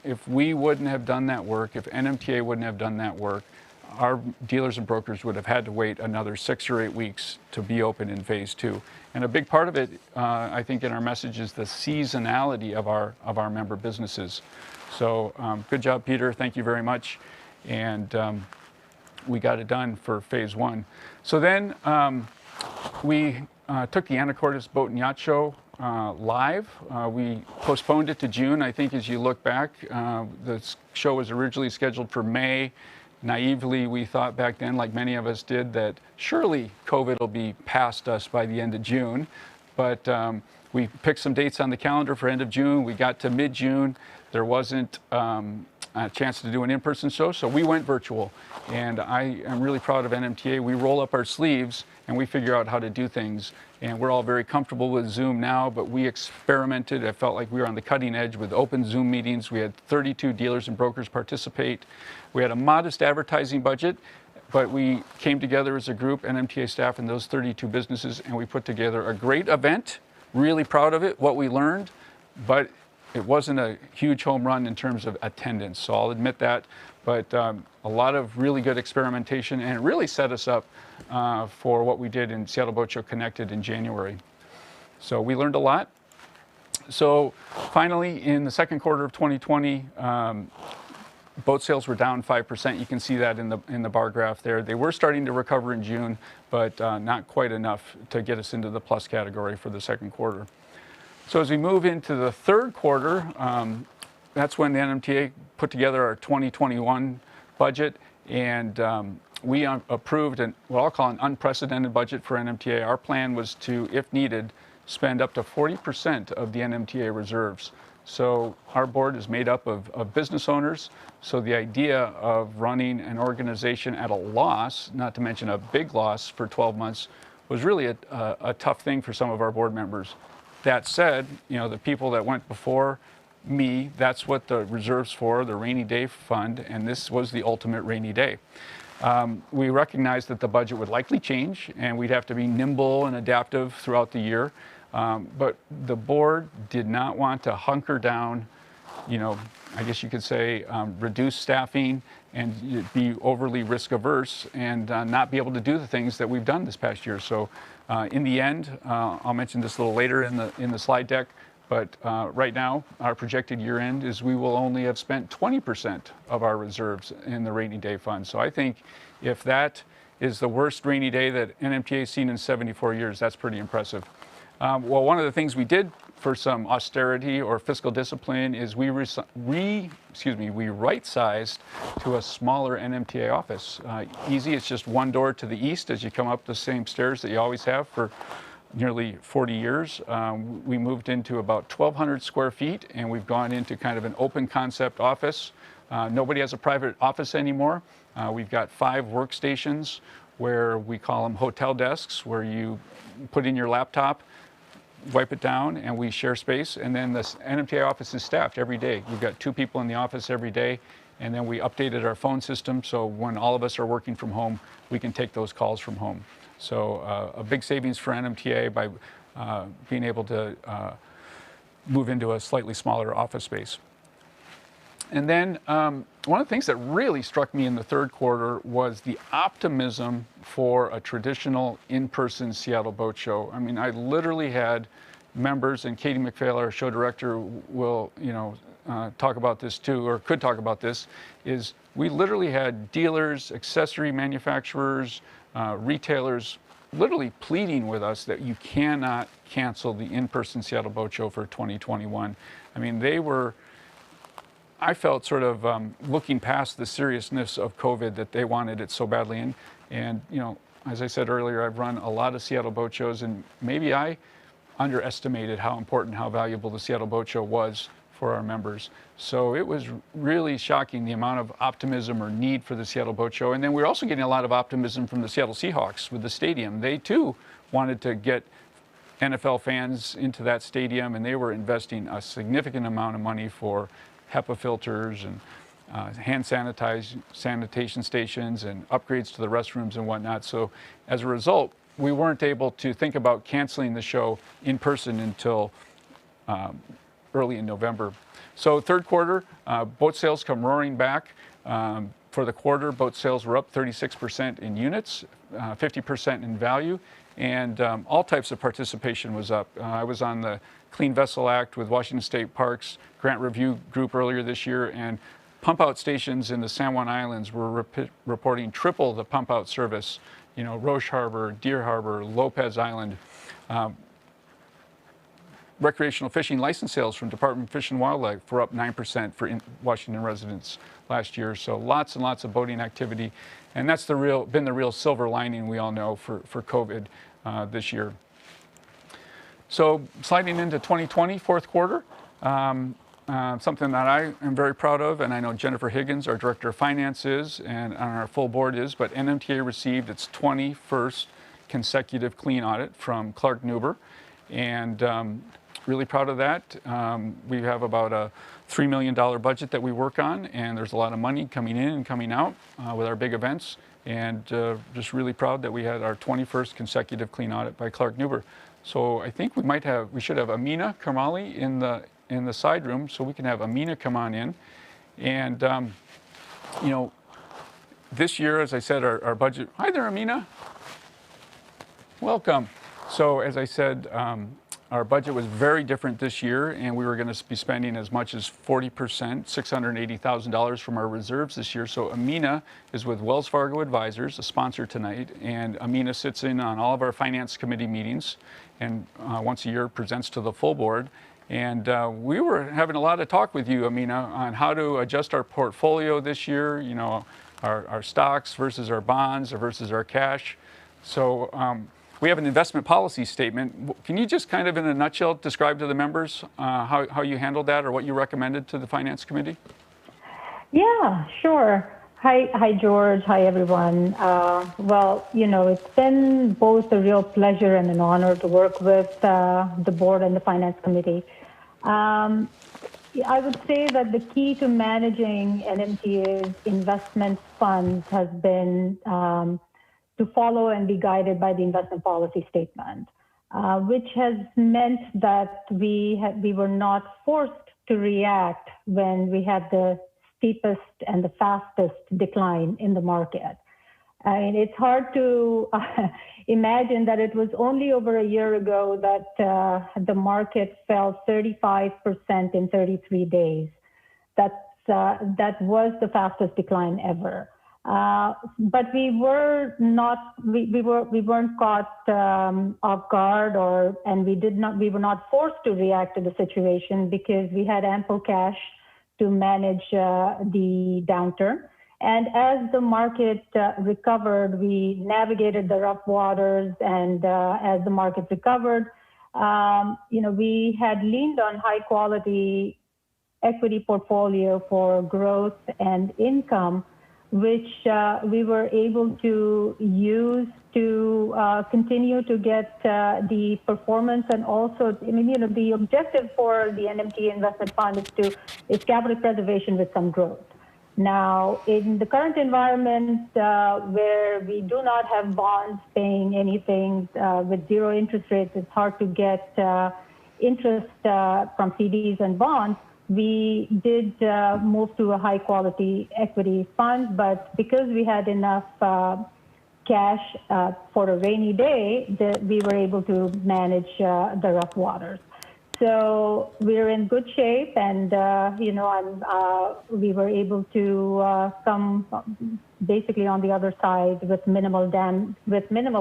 if we wouldn't have done that work, if NMTA wouldn't have done that work, our dealers and brokers would have had to wait another 6 or 8 weeks to be open in phase 2. And a big part of it, I think, in our message is the seasonality of our member businesses. So good job, Peter. Thank you very much. And we got it done for phase 1. So then we took the Anacortes Boat and Yacht Show live. We postponed it to June. I think as you look back, the show was originally scheduled for May. Naively, we thought back then, like many of us did, that surely COVID will be past us by the end of June. But we picked some dates on the calendar for end of June. We got to mid-June. There wasn't a chance to do an in-person show, so we went virtual. And I am really proud of NMTA. We roll up our sleeves and we figure out how to do things. And we're all very comfortable with Zoom now, but we experimented. I felt like we were on the cutting edge with open Zoom meetings. We had 32 dealers and brokers participate. We had a modest advertising budget, but we came together as a group, NMTA staff and those 32 businesses, and we put together a great event. Really proud of it, what we learned, but it wasn't a huge home run in terms of attendance, so I'll admit that. But a lot of really good experimentation, and it really set us up for what we did in Seattle Boat Show Connected in January. So we learned a lot. So finally, in the second quarter of 2020, boat sales were down 5%. You can see that in the bar graph there. They were starting to recover in June, but not quite enough to get us into the plus category for the second quarter. So as we move into the third quarter, that's when the NMTA put together our 2021 budget, and we approved what I'll call an unprecedented budget for NMTA. Our plan was to, if needed, spend up to 40% of the NMTA reserves. So our board is made up of business owners. So the idea of running an organization at a loss, not to mention a big loss for 12 months, was really a tough thing for some of our board members. That said, you know, the people that went before me, that's what the reserve's for, the rainy day fund, and this was the ultimate rainy day. We recognized that the budget would likely change and we'd have to be nimble and adaptive throughout the year. But the board did not want to hunker down, you know, I guess you could say, reduce staffing and be overly risk averse and not be able to do the things that we've done this past year. So in the end, I'll mention this a little later in the slide deck, but right now our projected year end is we will only have spent 20% of our reserves in the rainy day fund. So I think if that is the worst rainy day that NMTA has seen in 74 years, that's pretty impressive. Well, one of the things we did for some austerity or fiscal discipline is we right-sized to a smaller NMTA office. Easy, it's just one door to the east as you come up the same stairs that you always have for nearly 40 years. We moved into about 1,200 square feet, and we've gone into kind of an open concept office. Nobody has a private office anymore. We've got 5 workstations where we call them hotel desks, where you put in your laptop, wipe it down, and we share space. And then the NMTA office is staffed every day. We've got 2 people in the office every day. And then we updated our phone system, so when all of us are working from home, we can take those calls from home. So a big savings for NMTA by being able to move into a slightly smaller office space. And then one of the things that really struck me in the third quarter was the optimism for a traditional in-person Seattle Boat Show. I mean, I literally had members, and Katie McPhail, our show director, will talk about this too, or could talk about this, is we literally had dealers, accessory manufacturers, retailers literally pleading with us that you cannot cancel the in-person Seattle Boat Show for 2021. I mean, they were, I felt sort of looking past the seriousness of COVID, that they wanted it so badly. And you know, as I said earlier, I've run a lot of Seattle Boat Shows, and maybe I underestimated how important, how valuable the Seattle Boat Show was for our members. So it was really shocking the amount of optimism or need for the Seattle Boat Show. And then we're also getting a lot of optimism from the Seattle Seahawks with the stadium. They too wanted to get NFL fans into that stadium, and they were investing a significant amount of money for HEPA filters and hand sanitation stations and upgrades to the restrooms and whatnot. So as a result, we weren't able to think about canceling the show in person until early in November. So third quarter, boat sales come roaring back. For the quarter, boat sales were up 36% in units, 50% in value, and all types of participation was up. I was on the Clean Vessel Act with Washington State Parks Grant Review Group earlier this year, and pump out stations in the San Juan Islands were reporting triple the pump out service. You know, Roche Harbor, Deer Harbor, Lopez Island. Recreational fishing license sales from Department of Fish and Wildlife were up 9% for Washington residents last year. So lots and lots of boating activity. And that's been the real silver lining, we all know, for COVID this year. So sliding into 2020, fourth quarter, something that I am very proud of, and I know Jennifer Higgins, our Director of Finance is, and our full board is, but NMTA received its 21st consecutive clean audit from Clark Nuber. And really proud of that. We have about a $3 million budget that we work on, and there's a lot of money coming in and coming out with our big events. And just really proud that we had our 21st consecutive clean audit by Clark Nuber. So I think we should have Amina Kamali in the side room, so we can have Amina come on in. And you know, this year, as I said, our budget. Hi there, Amina. Welcome. So as I said, our budget was very different this year, and we were going to be spending as much as 40%, $680,000 from our reserves this year. So Amina is with Wells Fargo Advisors, a sponsor tonight, and Amina sits in on all of our finance committee meetings, and once a year presents to the full board. And we were having a lot of talk with you, Amina, on how to adjust our portfolio this year. You know, our stocks versus our bonds or versus our cash. So. We have an investment policy statement. Can you just kind of in a nutshell describe to the members how you handled that or what you recommended to the Finance Committee? Yeah, sure. Hi, George. Hi, everyone. Well, you know, it's been both a real pleasure and an honor to work with the board and the Finance Committee. I would say that the key to managing NMTA's investment funds has been to follow and be guided by the investment policy statement, which has meant that we were not forced to react when we had the steepest and the fastest decline in the market. I mean, it's hard to imagine that it was only over a year ago that the market fell 35% in 33 days. That was the fastest decline ever. But we weren't caught off guard, and we were not forced to react to the situation because we had ample cash to manage the downturn. And as the market recovered, we navigated the rough waters, and as the market recovered, you know, we had leaned on high quality equity portfolio for growth and income, which we were able to use to continue to get the performance. And also, I mean, you know, the objective for the NMTA investment fund is capital preservation with some growth. Now, in the current environment where we do not have bonds paying anything with zero interest rates, it's hard to get interest from CDs and bonds. We did move to a high quality equity fund, but because we had enough cash for a rainy day, we were able to manage the rough waters. So we're in good shape, and you know, we were able to come basically on the other side with minimal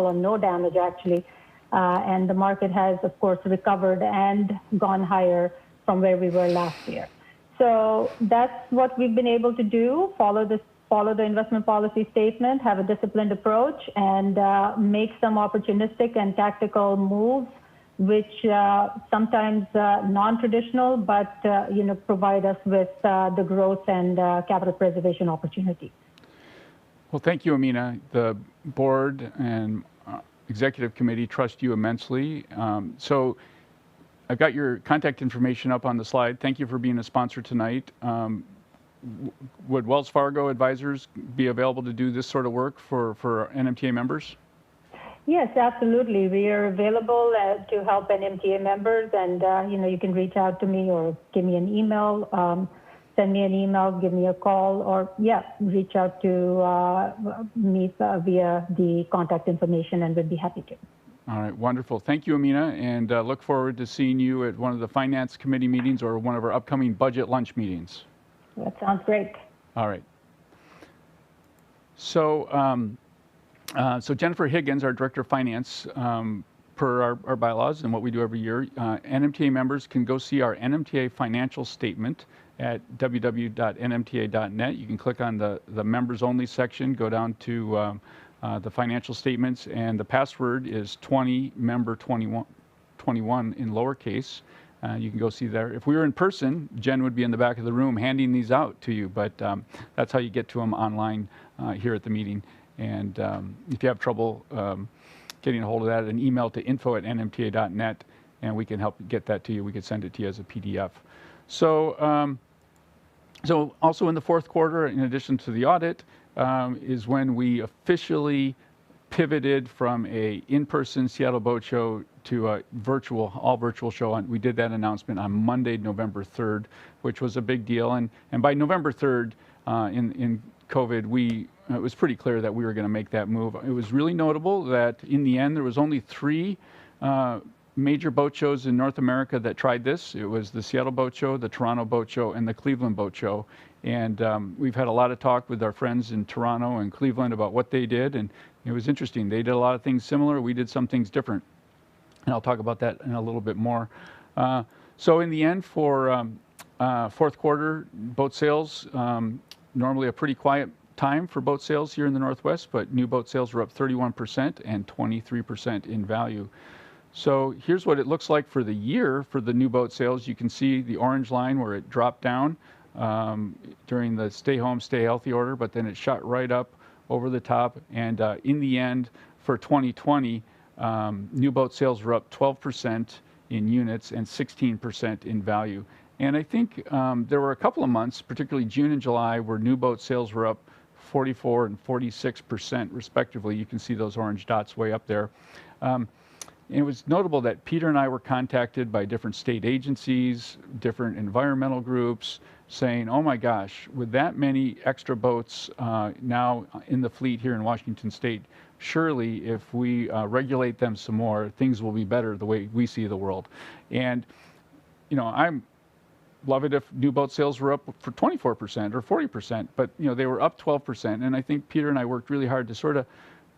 or no damage actually, and the market has of course recovered and gone higher from where we were last year. So that's what we've been able to do, follow the investment policy statement, have a disciplined approach, and make some opportunistic and tactical moves, which sometimes non-traditional, but you know, provide us with the growth and capital preservation opportunity. Well, thank you, Amina. The board and executive committee trust you immensely. So I've got your contact information up on the slide. Thank you for being a sponsor tonight. Would Wells Fargo Advisors be available to do this sort of work for NMTA members? Yes, absolutely. We are available to help NMTA members, and you know, you can reach out to me or give me an email, send me an email, give me a call, or reach out to me via the contact information, and we'd be happy to. All right, wonderful. Thank you, Amina, and look forward to seeing you at one of the Finance Committee meetings or one of our upcoming budget lunch meetings. That sounds great. All right. So, so Jennifer Higgins, our Director of Finance, per our bylaws and what we do every year, NMTA members can go see our NMTA financial statement at www.nmta.net. You can click on the members only section, go down to the financial statements, and the password is 20member21 in lowercase. You can go see there. If we were in person, Jen would be in the back of the room handing these out to you, but that's how you get to them online here at the meeting. And if you have trouble getting a hold of that, an email to info@nmta.net, and we can help get that to you. We could send it to you as a PDF. So, so also in the fourth quarter, in addition to the audit, is when we officially pivoted from a in-person Seattle Boat Show to a virtual, all virtual show. We did that announcement on Monday, November 3rd, which was a big deal. And by November 3rd, in COVID, it was pretty clear that we were going to make that move. It was really notable that in the end, there was only 3 major boat shows in North America that tried this. It was the Seattle Boat Show, the Toronto Boat Show, and the Cleveland Boat Show. And we've had a lot of talk with our friends in Toronto and Cleveland about what they did, and it was interesting. They did a lot of things similar. We did some things different, and I'll talk about that in a little bit more. So in the end, for fourth quarter boat sales, normally a pretty quiet time for boat sales here in the Northwest, but new boat sales were up 31% and 23% in value. So here's what it looks like for the year for the new boat sales. You can see the orange line where it dropped down during the stay home, stay healthy order, but then it shot right up over the top. And in the end, for 2020, new boat sales were up 12% in units and 16% in value. And I think there were a couple of months, particularly June and July, where new boat sales were up 44 and 46% respectively. You can see those orange dots way up there. It was notable that Peter and I were contacted by different state agencies, different environmental groups, saying, oh my gosh, with that many extra boats now in the fleet here in Washington State, surely if we regulate them some more, things will be better the way we see the world. And, you know, I'm love it if new boat sales were up for 24% or 40%, but, you know, they were up 12%. And I think Peter and I worked really hard to sort of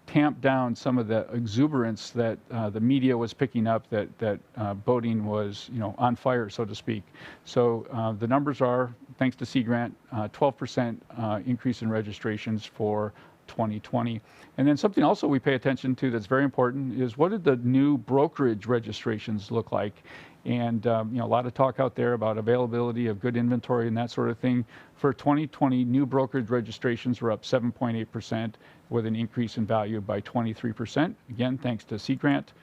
tamp down some of the exuberance that the media was picking up, that boating was, you know, on fire, so to speak. So the numbers are, thanks to Sea Grant, 12% increase in registrations for 2020. And then something also we pay attention to that's very important is what did the new brokerage registrations look like? And you know, a lot of talk out there about availability of good inventory and that sort of thing. For 2020, new brokerage registrations were up 7.8% with an increase in value by 23%. Again, thanks to Sea Grant.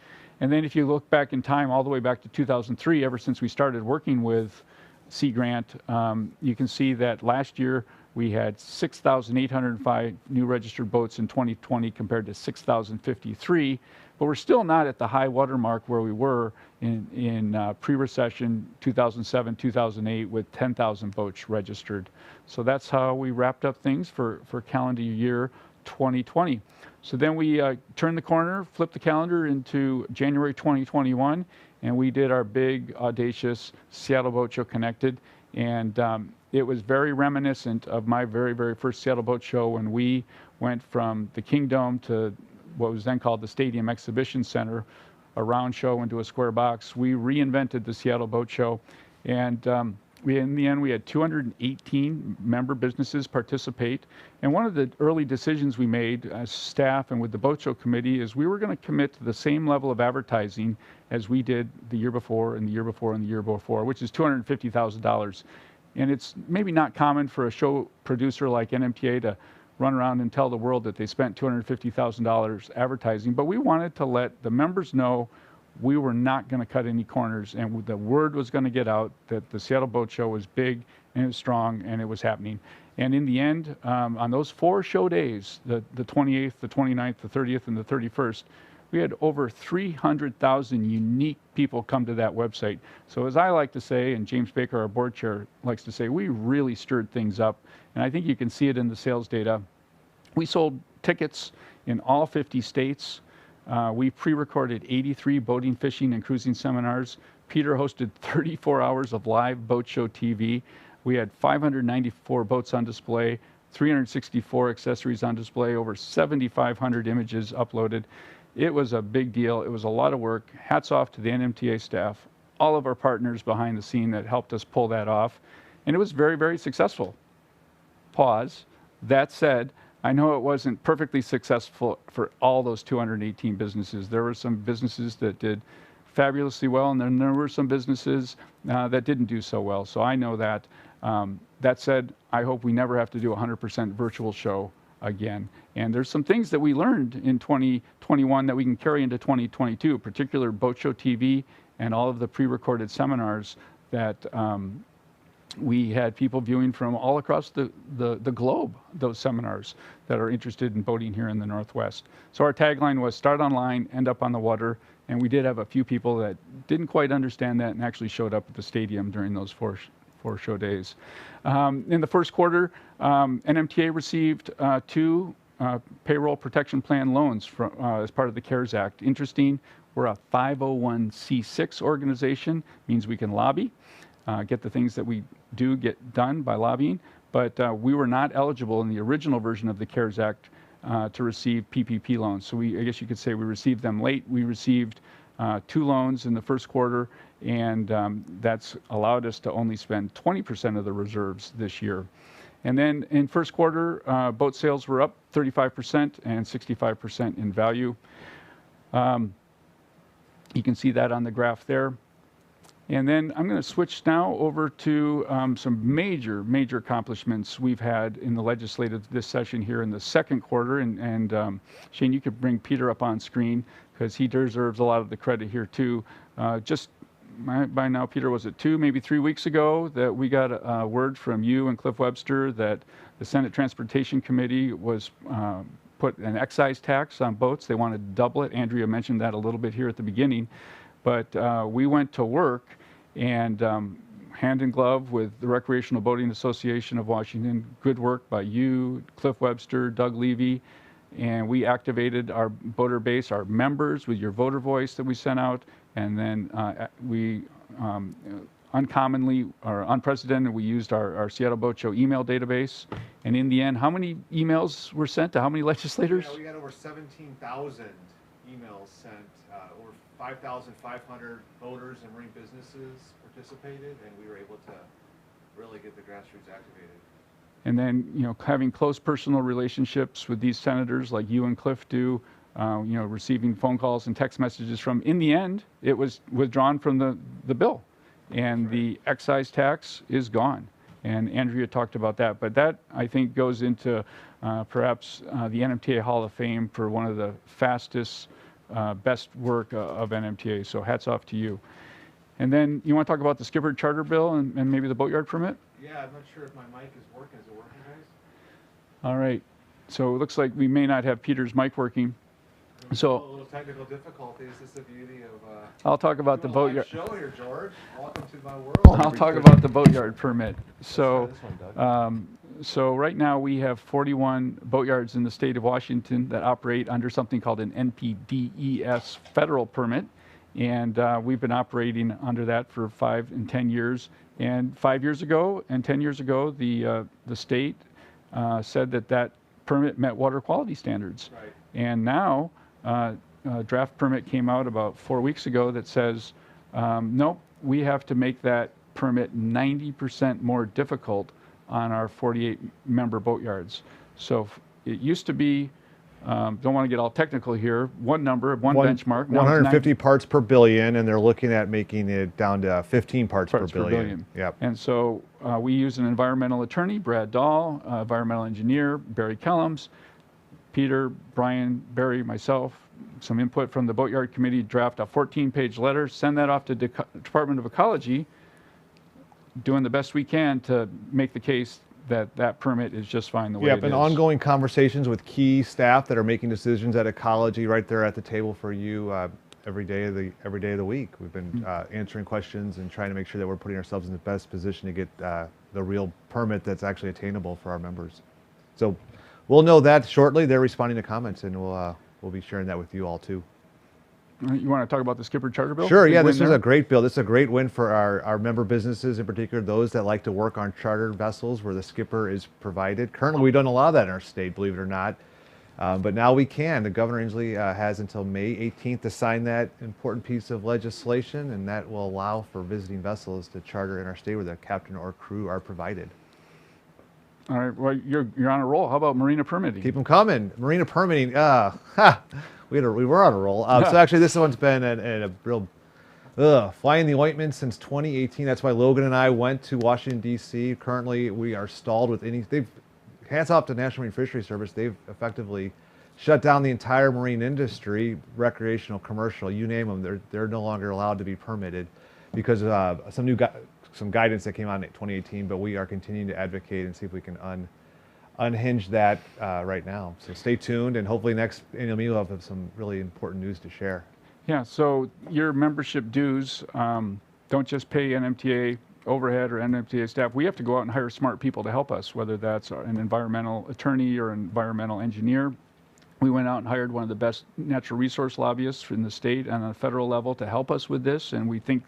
And then if you look back in time, all the way back to 2003, ever since we started working with Sea Grant, you can see that last year we had 6,805 new registered boats in 2020 compared to 6,053. But we're still not at the high water mark where we were in pre-recession 2007, 2008 with 10,000 boats registered. So that's how we wrapped up things for calendar year 2020. So then we turned the corner, flipped the calendar into January 2021, and we did our big, audacious Seattle Boat Show Connected. And it was very reminiscent of my very, very first Seattle Boat Show when we went from the Kingdome to what was then called the Stadium Exhibition Center, a round show into a square box. We reinvented the Seattle Boat Show, and in the end, we had 218 member businesses participate. And one of the early decisions we made as staff and with the Boat Show Committee is we were going to commit to the same level of advertising as we did the year before and the year before and the year before, which is $250,000. And it's maybe not common for a show producer like NMTA to run around and tell the world that they spent $250,000 advertising, but we wanted to let the members know we were not going to cut any corners, and the word was going to get out that the Seattle Boat Show was big and it was strong and it was happening. And in the end, on those 4 show days, the 28th, the 29th, the 30th, and the 31st, we had over 300,000 unique people come to that website. So as I like to say, and James Baker, our board chair, likes to say, we really stirred things up. And I think you can see it in the sales data. We sold tickets in all 50 states. We pre-recorded 83 boating, fishing, and cruising seminars. Peter hosted 34 hours of live boat show TV. We had 594 boats on display, 364 accessories on display, over 7,500 images uploaded. It was a big deal. It was a lot of work. Hats off to the NMTA staff, all of our partners behind the scene that helped us pull that off. And it was very, very successful. Pause. That said, I know it wasn't perfectly successful for all those 218 businesses. There were some businesses that did fabulously well, and then there were some businesses that didn't do so well. So I know that. That said, I hope we never have to do a 100% virtual show again. And there's some things that we learned in 2021 that we can carry into 2022, particular Boat Show TV and all of the pre-recorded seminars that we had people viewing from all across the globe, those seminars that are interested in boating here in the Northwest. So our tagline was start online, end up on the water. And we did have a few people that didn't quite understand that and actually showed up at the stadium during those four show days. In the first quarter, NMTA received 2 payroll protection plan loans from, as part of the CARES Act. Interesting, we're a 501c6 organization, means we can lobby, get the things that we do get done by lobbying, but we were not eligible in the original version of the CARES Act to receive PPP loans. So I guess you could say we received them late. We received 2 loans in the first quarter, and that's allowed us to only spend 20% of the reserves this year. And then in first quarter, boat sales were up 35% and 65% in value. You can see that on the graph there. And then I'm going to switch now over to some major accomplishments we've had in the legislative this session here in the second quarter. And Shane, you could bring Peter up on screen because he deserves a lot of the credit here too. Just by now, Peter, was it 2, maybe 3 weeks ago that we got a word from you and Cliff Webster that the Senate Transportation Committee was put an excise tax on boats. They wanted to double it. Andrea mentioned that a little bit here at the beginning. But we went to work and hand in glove with the Recreational Boating Association of Washington, good work by you, Cliff Webster, Doug Levy, and we activated our boater base, our members, with your voter voice that we sent out, and then we uncommonly or unprecedented, we used our Seattle Boat Show email database, and in the end, how many emails were sent to how many legislators? Yeah, we got over 17,000 emails sent. Over 5,500 voters and marine businesses participated, and we were able to really get the grassroots activated. And then, you know, having close personal relationships with these senators like you and Cliff do, you know, receiving phone calls and text messages from, in the end, it was withdrawn from the bill. And the excise tax is gone. And Andrea talked about that. But that, I think, goes into perhaps the NMTA Hall of Fame for one of the fastest, best work of NMTA. So hats off to you. And then you want to talk about the skipper charter bill and maybe the boatyard permit? Yeah, I'm not sure if my mic is working. Is it working, guys? All right. So it looks like we may not have Peter's mic working. So a little technical difficulties. This is the beauty of I'll talk about the boatyard show here, George. Welcome to my world. I'll talk about the boatyard permit. So so right now we have 41 boatyards in the state of Washington that operate under something called an NPDES federal permit. And we've been operating under that for 5 and 10 years. And 5 years ago and 10 years ago, the state said that permit met water quality standards. Right. And now a draft permit came out about 4 weeks ago that says, nope, we have to make that permit 90% more difficult on our 48 member boatyards. So it used to be, don't want to get all technical here, one benchmark. 150 parts per billion, and they're looking at making it down to 15 parts per billion. Yep. And so we use an environmental attorney, Brad Dahl, environmental engineer, Barry Kellums, Peter, Brian, Barry, myself, some input from the Boatyard Committee, draft a 14-page letter, send that off to Department of Ecology, doing the best we can to make the case that permit is just fine the way it is. Yep, and ongoing conversations with key staff that are making decisions at Ecology right there at the table for you every day of the week. We've been answering questions and trying to make sure that we're putting ourselves in the best position to get the real permit that's actually attainable for our members. So we'll know that shortly. They're responding to comments, and we'll be sharing that with you all too. You want to talk about the Skipper Charter Bill? Sure, Big yeah, win this is there? a great bill. This is a great win for our member businesses, in particular those that like to work on charter vessels where the skipper is provided. Currently, we don't allow that in our state, believe it or not. But now we can. The Governor Inslee has until May 18th to sign that important piece of legislation, and that will allow for visiting vessels to charter in our state where the captain or crew are provided. All right, well, you're on a roll. How about marina permitting? Keep them coming. Marina permitting, we were on a roll. So actually this one's been a real fly in the ointment since 2018. That's why Logan and I went to Washington, D.C. Currently, we are stalled with hats off to National Marine Fisheries Service. They've effectively shut down the entire marine industry, recreational, commercial, you name them. They're no longer allowed to be permitted because of some guidance that came out in 2018, but we are continuing to advocate and see if we can unhinge that right now. So stay tuned, and hopefully next annual meeting we'll have some really important news to share. Yeah, so your membership dues don't just pay NMTA overhead or NMTA staff. We have to go out and hire smart people to help us, whether that's an environmental attorney or an environmental engineer. We went out and hired one of the best natural resource lobbyists in the state and on a federal level to help us with this, and we think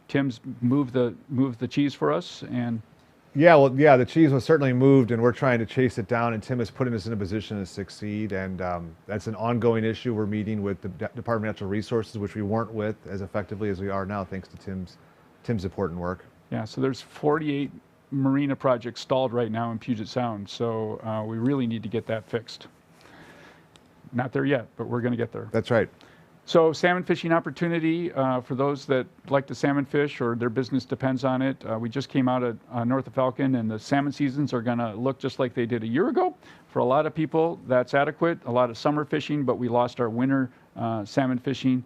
Tim's moved the cheese for us. And yeah, the cheese was certainly moved, and we're trying to chase it down, and Tim is putting us in a position to succeed, and that's an ongoing issue. We're meeting with the Department of Natural Resources, which we weren't with as effectively as we are now, thanks to Tim's important work. Yeah, so there's 48 marina projects stalled right now in Puget Sound, so we really need to get that fixed. Not there yet, but we're going to get there. That's right. So salmon fishing opportunity for those that like to salmon fish or their business depends on it. We just came out of north of Falcon, and the salmon seasons are going to look just like they did a year ago. For a lot of people, that's adequate. A lot of summer fishing, but we lost our winter salmon fishing.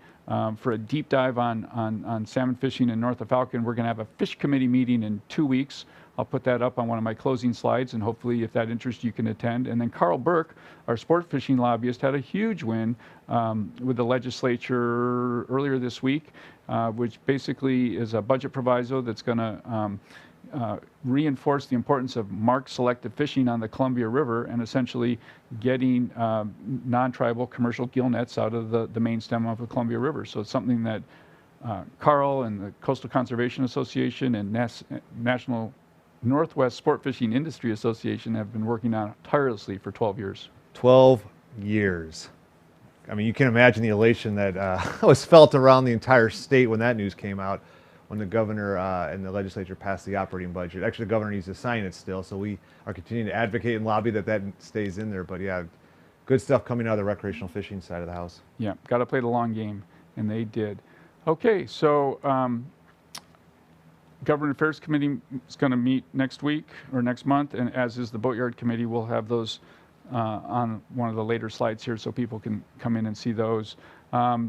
For a deep dive on salmon fishing in north of Falcon, we're going to have a fish committee meeting in 2 weeks. I'll put that up on one of my closing slides, and hopefully if that interests you can attend. And then Carl Burke, our sport fishing lobbyist, had a huge win with the legislature earlier this week, which basically is a budget proviso that's going to reinforce the importance of marked selective fishing on the Columbia River and essentially getting non-tribal commercial gill nets out of the main stem of the Columbia River. So it's something that Carl and the Coastal Conservation Association and National Northwest Sport Fishing Industry Association have been working on tirelessly for 12 years. 12 years. I mean, you can imagine the elation that was felt around the entire state when that news came out, when the governor and the legislature passed the operating budget. Actually, the governor needs to sign it still, so we are continuing to advocate and lobby that stays in there. But yeah, good stuff coming out of the recreational fishing side of the house. Yeah, got to play the long game, and they did. Okay, so Government Affairs Committee is going to meet next week or next month, and as is the Boatyard Committee. We'll have those on one of the later slides here so people can come in and see those.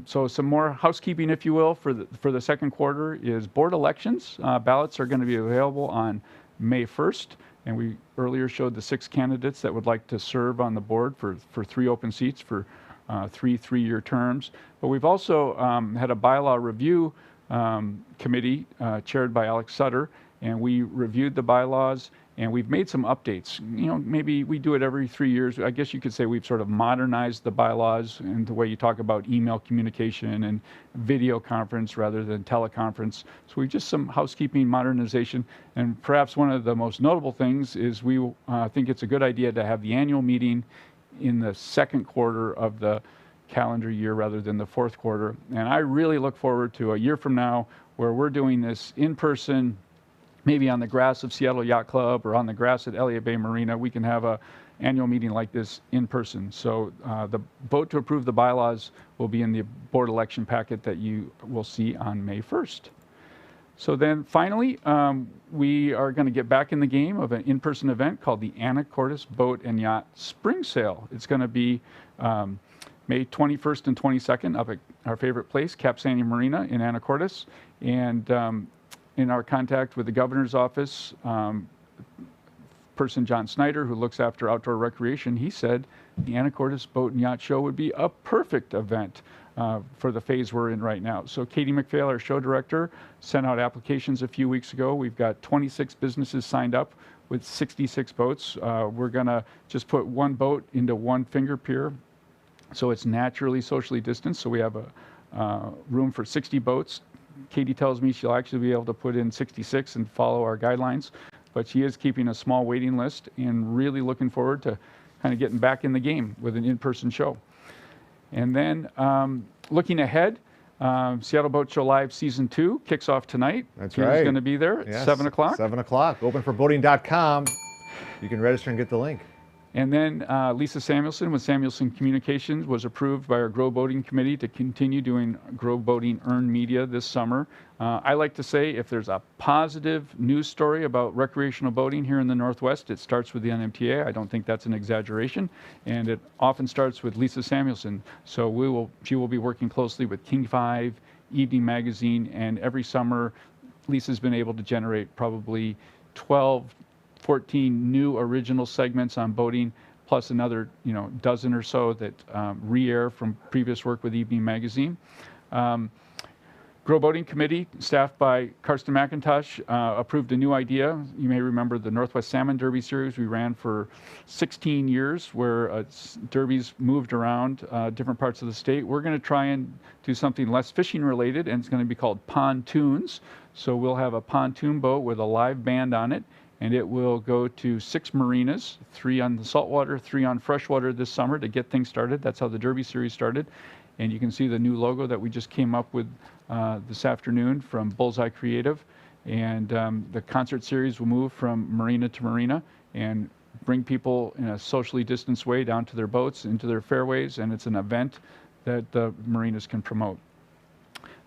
So some more housekeeping, if you will, for the second quarter is board elections. Ballots are going to be available on May 1st, and we earlier showed the 6 candidates that would like to serve on the board for 3 open seats for 3 3-year terms. But we've also had a bylaw review committee chaired by Alex Sutter, and we reviewed the bylaws and we've made some updates. You know, maybe we do it every 3 years. I guess you could say we've sort of modernized the bylaws in the way you talk about email communication and video conference rather than teleconference. So we just some housekeeping modernization, and perhaps one of the most notable things is we think it's a good idea to have the annual meeting in the second quarter of the calendar year rather than the fourth quarter. And I really look forward to a year from now where we're doing this in person, maybe on the grass of Seattle Yacht Club or on the grass at Elliott Bay Marina. We can have a annual meeting like this in person. So the vote to approve the bylaws will be in the board election packet that you will see on May 1st. So then finally, we are going to get back in the game of an in-person event called the Anacortes Boat and Yacht Spring Sale. It's going to be May 21st and 22nd up at our favorite place, Cap Sandy Marina in Anacortes. And in our contact with the governor's office, person John Snyder, who looks after outdoor recreation, he said the Anacortes Boat and Yacht Show would be a perfect event for the phase we're in right now. So Katie McPhail, our show director, sent out applications a few weeks ago. We've got 26 businesses signed up with 66 boats. We're gonna just put one boat into one finger pier, so it's naturally socially distanced. So we have room for 60 boats. Katie tells me she'll actually be able to put in 66 and follow our guidelines, but she is keeping a small waiting list and really looking forward to kind of getting back in the game with an in-person show. And then looking ahead, Seattle Boat Show Live Season 2 kicks off tonight. That's Peter's right. going to be there at 7 o'clock. 7 o'clock. Openforboating.com. You can register and get the link. And then Lisa Samuelson with Samuelson Communications was approved by our Grow Boating Committee to continue doing Grow Boating earned media this summer. I like to say if there's a positive news story about recreational boating here in the Northwest, it starts with the NMTA. I don't think that's an exaggeration. And it often starts with Lisa Samuelson. So she will be working closely with King 5, Evening Magazine, and every summer Lisa's been able to generate probably 14 new original segments on boating, plus another dozen or so that re-air from previous work with Evening Magazine. Grow Boating Committee, staffed by Karsten McIntosh, approved a new idea. You may remember the Northwest Salmon Derby Series we ran for 16 years, where derbies moved around different parts of the state. We're going to try and do something less fishing related, and it's going to be called pontoons. So we'll have a pontoon boat with a live band on it, and it will go to 6 marinas, 3 on the saltwater, 3 on freshwater this summer to get things started. That's how the Derby Series started. And you can see the new logo that we just came up with this afternoon from Bullseye Creative. And the concert series will move from marina to marina and bring people in a socially distanced way down to their boats, into their fairways, and it's an event that the marinas can promote.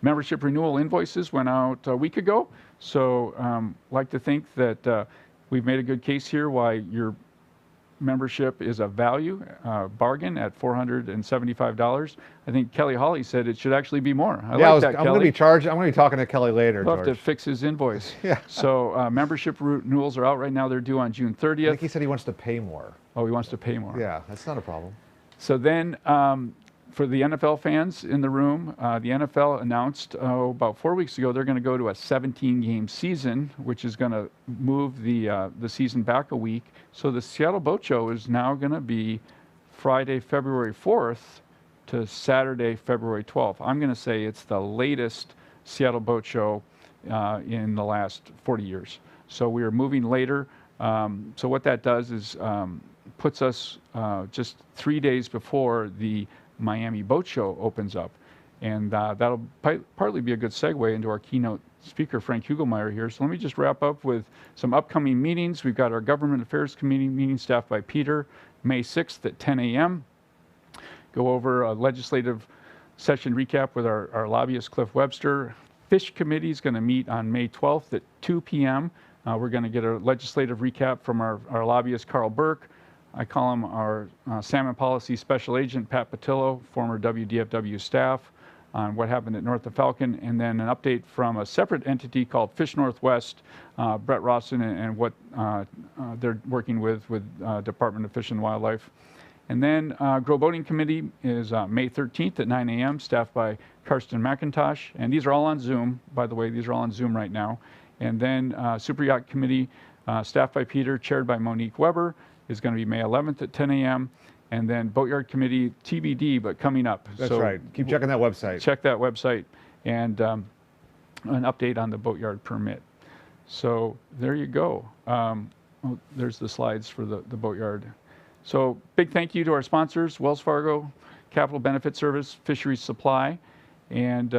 Membership renewal invoices went out a week ago, so like to think that we've made a good case here why your membership is a value bargain at $475. I think Kelly Hawley said it should actually be more. I'm going to be charged. I'm going to be talking to Kelly later. We'll have to fix his invoice. Yeah. So membership renewals are out right now. They're due on June 30th. I think he said he wants to pay more. Oh, he wants to pay more. Yeah, that's not a problem. So then for the NFL fans in the room, the NFL announced about 4 weeks ago they're going to go to a 17-game season, which is going to move the season back a week. So the Seattle Boat Show is now going to be Friday, February 4th to Saturday, February 12th. I'm going to say it's the latest Seattle Boat Show in the last 40 years. So we are moving later. So what that does is puts us just 3 days before the Miami Boat Show opens up. And that'll partly be a good segue into our keynote speaker, Frank Hugelmeyer, here. So let me just wrap up with some upcoming meetings. We've got our Government Affairs Committee meeting staffed by Peter, May 6th at 10 a.m. Go over a legislative session recap with our lobbyist, Cliff Webster. Fish Committee is going to meet on May 12th at 2 p.m. We're going to get a legislative recap from our lobbyist, Carl Burke. I call him our Salmon Policy Special Agent, Pat Patillo, former WDFW staff, on what happened at North of Falcon, and then an update from a separate entity called Fish Northwest, Brett Rawson, and what they're working with Department of Fish and Wildlife. And then Grow Boating Committee is May 13th at 9 a.m., staffed by Karsten McIntosh. And these are all on Zoom, by the way. These are all on Zoom right now. And then Super Yacht Committee, staffed by Peter, chaired by Monique Weber, is going to be May 11th at 10 a.m. And then Boatyard Committee, TBD, but coming up. That's right. Keep checking that website. Check that website. And an update on the Boatyard permit. So there you go. There's the slides for the Boatyard. So big thank you to our sponsors, Wells Fargo, Capital Benefit Service, Fisheries Supply. And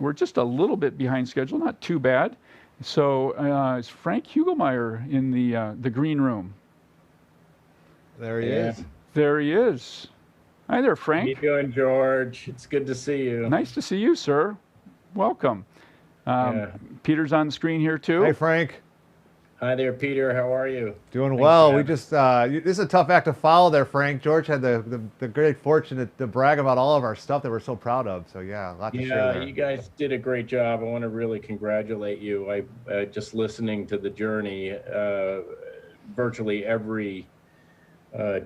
we're just a little bit behind schedule, not too bad. So is Frank Hugelmeyer in the green room? There he is. There he is. Hi there, Frank. How you doing, George? It's good to see you. Nice to see you, sir. Welcome. Peter's on the screen here too. Hey, Frank. Hi there, Peter. How are you? Doing well. We just this is a tough act to follow there, Frank. George had the great fortune to brag about all of our stuff that we're so proud of. So yeah, a lot to share there. You guys did a great job. I want to really congratulate you. I just listening to the journey, virtually every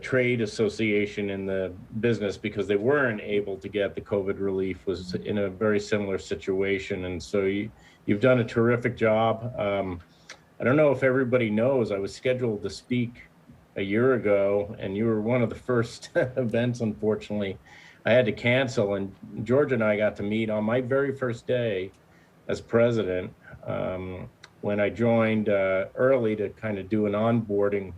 trade association in the business, because they weren't able to get the COVID relief, was in a very similar situation. And so you've done a terrific job. I don't know if everybody knows, I was scheduled to speak a year ago, and you were one of the first events, unfortunately. I had to cancel, and George and I got to meet on my very first day as president, when I joined early to kind of do an onboarding.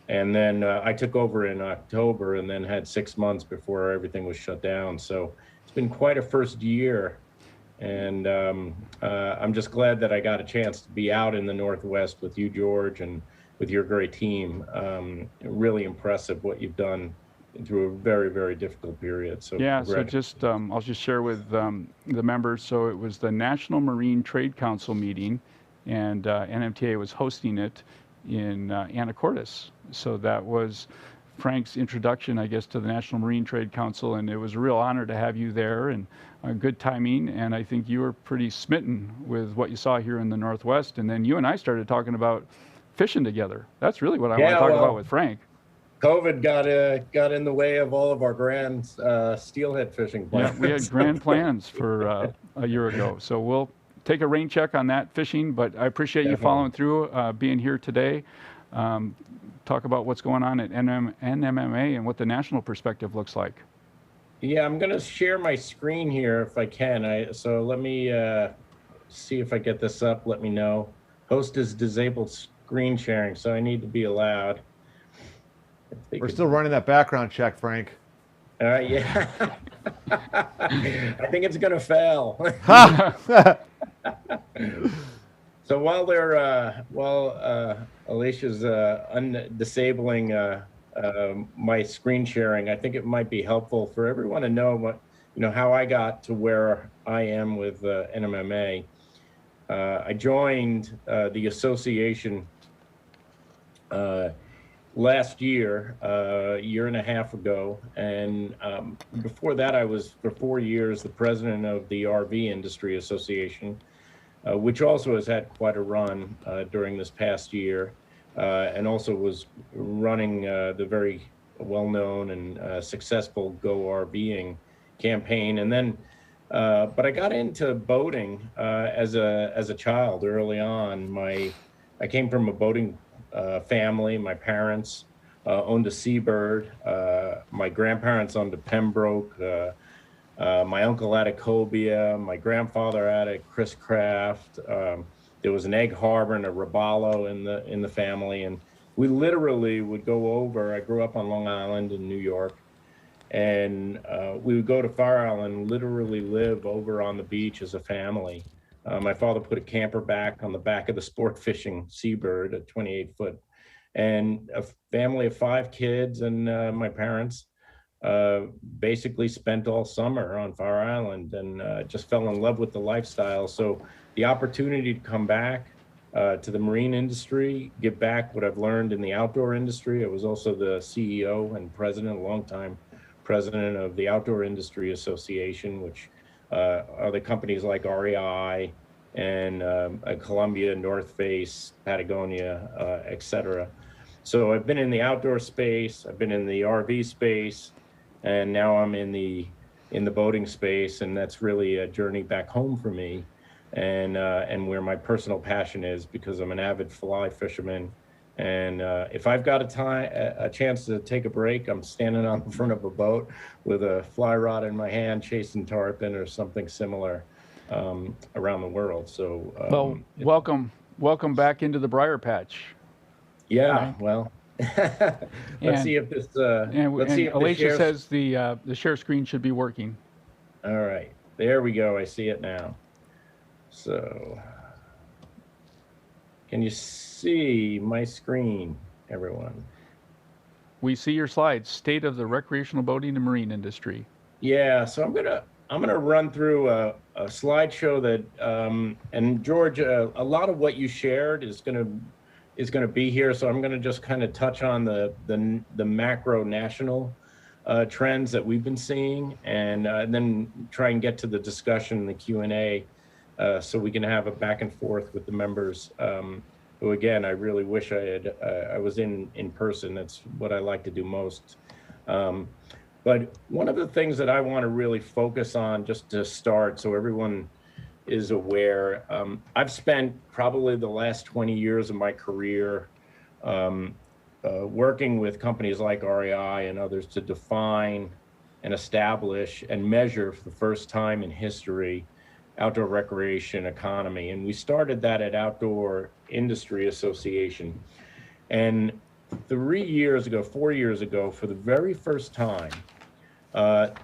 And then I took over in October and then had 6 months before everything was shut down. So it's been quite a first year. And I'm just glad that I got a chance to be out in the Northwest with you, George, and with your great team. Really impressive what you've done through a very, very difficult period. So yeah, so just I'll just share with the members. So it was the National Marine Trade Council meeting, and NMTA was hosting it in Anacortes. So that was Frank's introduction, I guess, to the National Marine Trade Council, and it was a real honor to have you there, and good timing. And I think you were pretty smitten with what you saw here in the Northwest, and then you and I started talking about fishing together. That's really what I want to talk about with Frank. COVID got in the way of all of our grand steelhead fishing plans. Yeah, we had grand plans for a year ago. So we'll take a rain check on that fishing, but I appreciate you following through, being here today. Talk about what's going on at NMMA and what the national perspective looks like. Yeah, I'm going to share my screen here if I can. So let me see if I get this up. Let me know. Host is disabled screen sharing, so I need to be allowed. We're still running that background check, Frank. Yeah. I think it's going to fail. So while Alicia's disabling my screen sharing, I think it might be helpful for everyone to know how I got to where I am with NMMA. I joined the association last year, a year and a half ago, and before that I was for 4 years the president of the RV Industry Association, which also has had quite a run during this past year, and also was running the very well-known and successful Go RVing campaign. And then, but I got into boating as a child early on. I came from a boating family. My parents owned a Seabird. My grandparents owned a Pembroke. My uncle had a Cobia. My grandfather had a Chris Craft. There was an Egg Harbor and a Robalo in the family, and we literally would go over. I grew up on Long Island in New York, and we would go to Fire Island, literally live over on the beach as a family. My father put a camper back on the back of the sport fishing Seabird, a 28-foot, and a family of 5 kids, and my parents basically spent all summer on Fire Island, and just fell in love with the lifestyle. So the opportunity to come back to the marine industry, give back what I've learned in the outdoor industry. I was also the CEO and president, a long-time president of the Outdoor Industry Association, which are the companies like REI and Columbia, North Face, Patagonia, et cetera. So I've been in the outdoor space, I've been in the RV space, and now I'm in the boating space, and that's really a journey back home for me, and where my personal passion is, because I'm an avid fly fisherman. And if I've got a chance to take a break, I'm standing on the front of a boat with a fly rod in my hand, chasing tarpon or something similar around the world. So well, welcome back into the briar patch. Yeah, well, let's see if this. Let's see if Alicia says the share screen should be working. All right, there we go. I see it now. So, can you see my screen, everyone? We see your slides. State of the recreational boating and marine industry. Yeah, so I'm gonna run through a slideshow that, and George, a lot of what you shared is gonna be here. So I'm gonna just kind of touch on the macro national trends that we've been seeing, and then try and get to the discussion and the Q&A, so we can have a back and forth with the members. Who, again, I really wish I was in person. That's what I like to do most. But one of the things that I want to really focus on, just to start, so everyone is aware, I've spent probably the last 20 years of my career working with companies like REI and others to define and establish and measure for the first time in history outdoor recreation economy. And we started that at Outdoor Industry Association. And 4 years ago, for the very first time,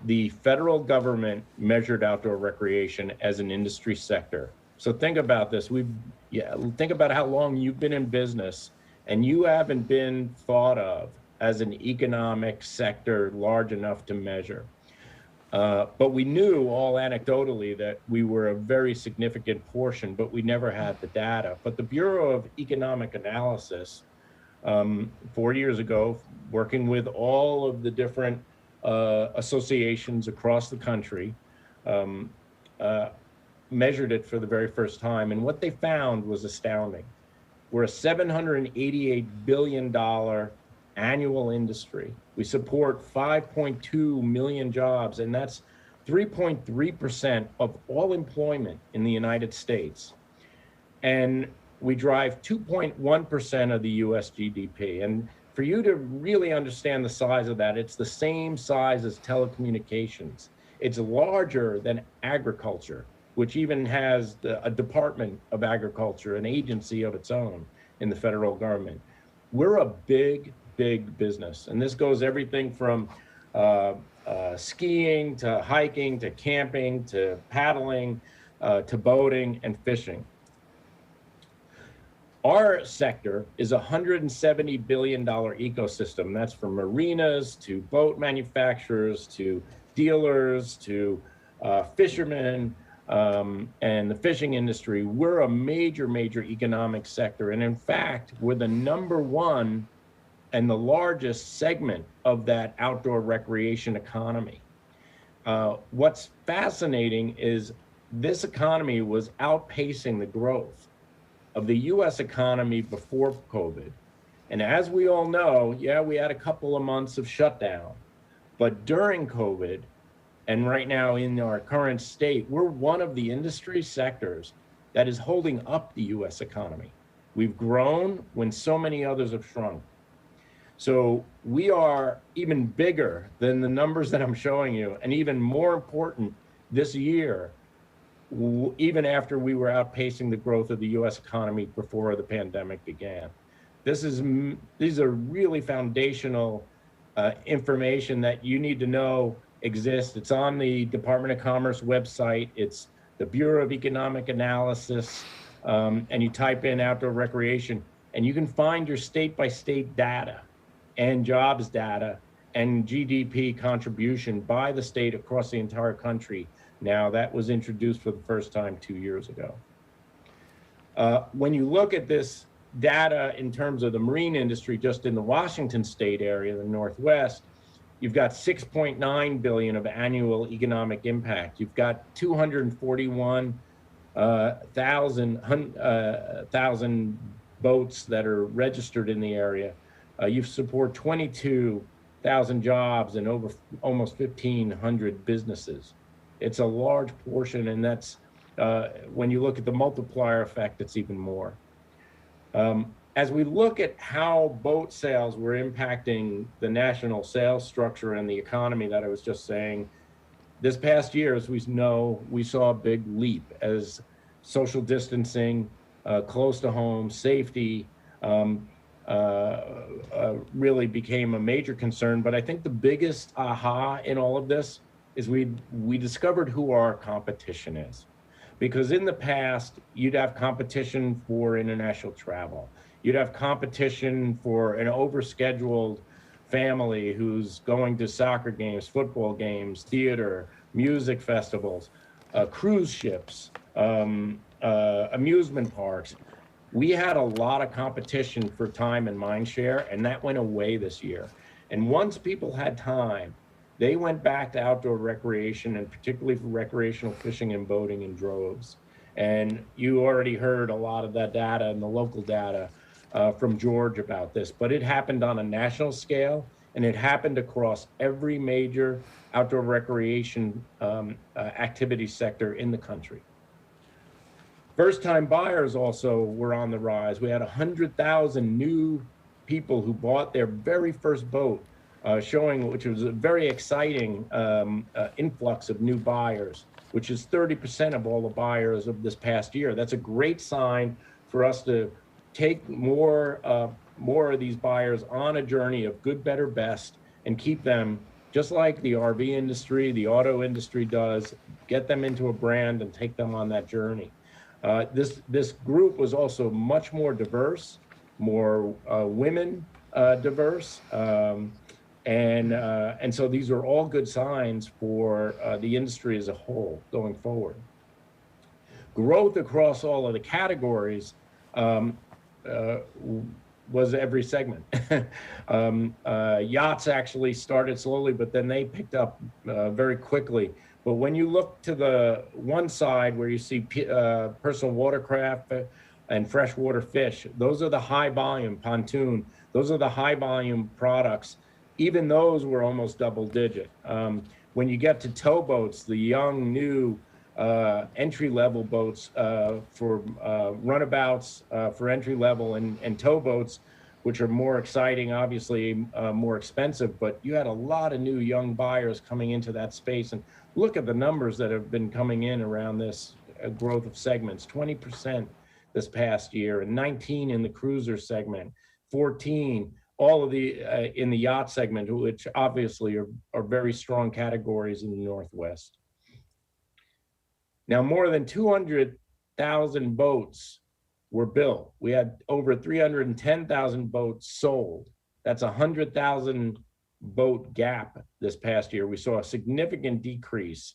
the federal government measured outdoor recreation as an industry sector. So think about this. Think about how long you've been in business and you haven't been thought of as an economic sector large enough to measure. But we knew all anecdotally that we were a very significant portion, but we never had the data. But the Bureau of Economic Analysis, 4 years ago, working with all of the different associations across the country, measured it for the very first time. And what they found was astounding. We're a $788 billion annual industry. We support 5.2 million jobs, and that's 3.3% of all employment in the United States. And we drive 2.1% of the US GDP. And for you to really understand the size of that, it's the same size as telecommunications. It's larger than agriculture, which even has a Department of Agriculture, an agency of its own in the federal government. We're a big business. And this goes everything from skiing to hiking to camping to paddling to boating and fishing. Our sector is a $170 billion ecosystem. That's from marinas to boat manufacturers to dealers to fishermen and the fishing industry. We're a major economic sector. And in fact, we're the #1 and the largest segment of that outdoor recreation economy. What's fascinating is this economy was outpacing the growth of the US economy before COVID. And as we all know, yeah, we had a couple of months of shutdown, but during COVID, and right now in our current state, we're one of the industry sectors that is holding up the US economy. We've grown when so many others have shrunk. So we are even bigger than the numbers that I'm showing you, and even more important this year, even after we were outpacing the growth of the US economy before the pandemic began. These are really foundational information that you need to know exists. It's on the Department of Commerce website. It's the Bureau of Economic Analysis, and you type in outdoor recreation, and you can find your state-by-state data and jobs data and GDP contribution by the state across the entire country. Now, that was introduced for the first time 2 years ago. When you look at this data in terms of the marine industry, just in the Washington state area, the Northwest, you've got 6.9 billion of annual economic impact. You've got 241,000 boats that are registered in the area. You support 22,000 jobs and over almost 1,500 businesses. It's a large portion, and that's when you look at the multiplier effect, it's even more. As we look at how boat sales were impacting the national sales structure and the economy that I was just saying, this past year, as we know, we saw a big leap as social distancing, close to home, safety, really became a major concern. But I think the biggest aha in all of this is we discovered who our competition is. Because in the past, you'd have competition for international travel. You'd have competition for an overscheduled family who's going to soccer games, football games, theater, music festivals, cruise ships, amusement parks. We had a lot of competition for time and mind share, and that went away this year. And once people had time, they went back to outdoor recreation, and particularly for recreational fishing and boating in droves. And you already heard a lot of that data and the local data from George about this, but it happened on a national scale, and it happened across every major outdoor recreation activity sector in the country. First-time buyers also were on the rise. We had 100,000 new people who bought their very first boat showing, which was a very exciting influx of new buyers, which is 30% of all the buyers of this past year. That's a great sign for us to take more of these buyers on a journey of good, better, best, and keep them just like the RV industry, the auto industry does, get them into a brand and take them on that journey. This group was also much more diverse, more women diverse, and so these are all good signs for the industry as a whole going forward. Growth across all of the categories was every segment. Yachts actually started slowly, but then they picked up very quickly. But when you look to the one side where you see personal watercraft and freshwater fish, those are the high volume pontoon. Those are the high volume products. Even those were almost double digit. When you get to towboats, the young, new entry-level boats for runabouts for entry-level and towboats, which are more exciting, obviously more expensive, but you had a lot of new young buyers coming into that space. And look at the numbers that have been coming in around this growth of segments, 20% this past year, and 19 in the cruiser segment, 14 all of the in the yacht segment, which obviously are very strong categories in the Northwest. Now, more than 200,000 boats were built. We had over 310,000 boats sold. That's a 100,000 boat gap this past year. We saw a significant decrease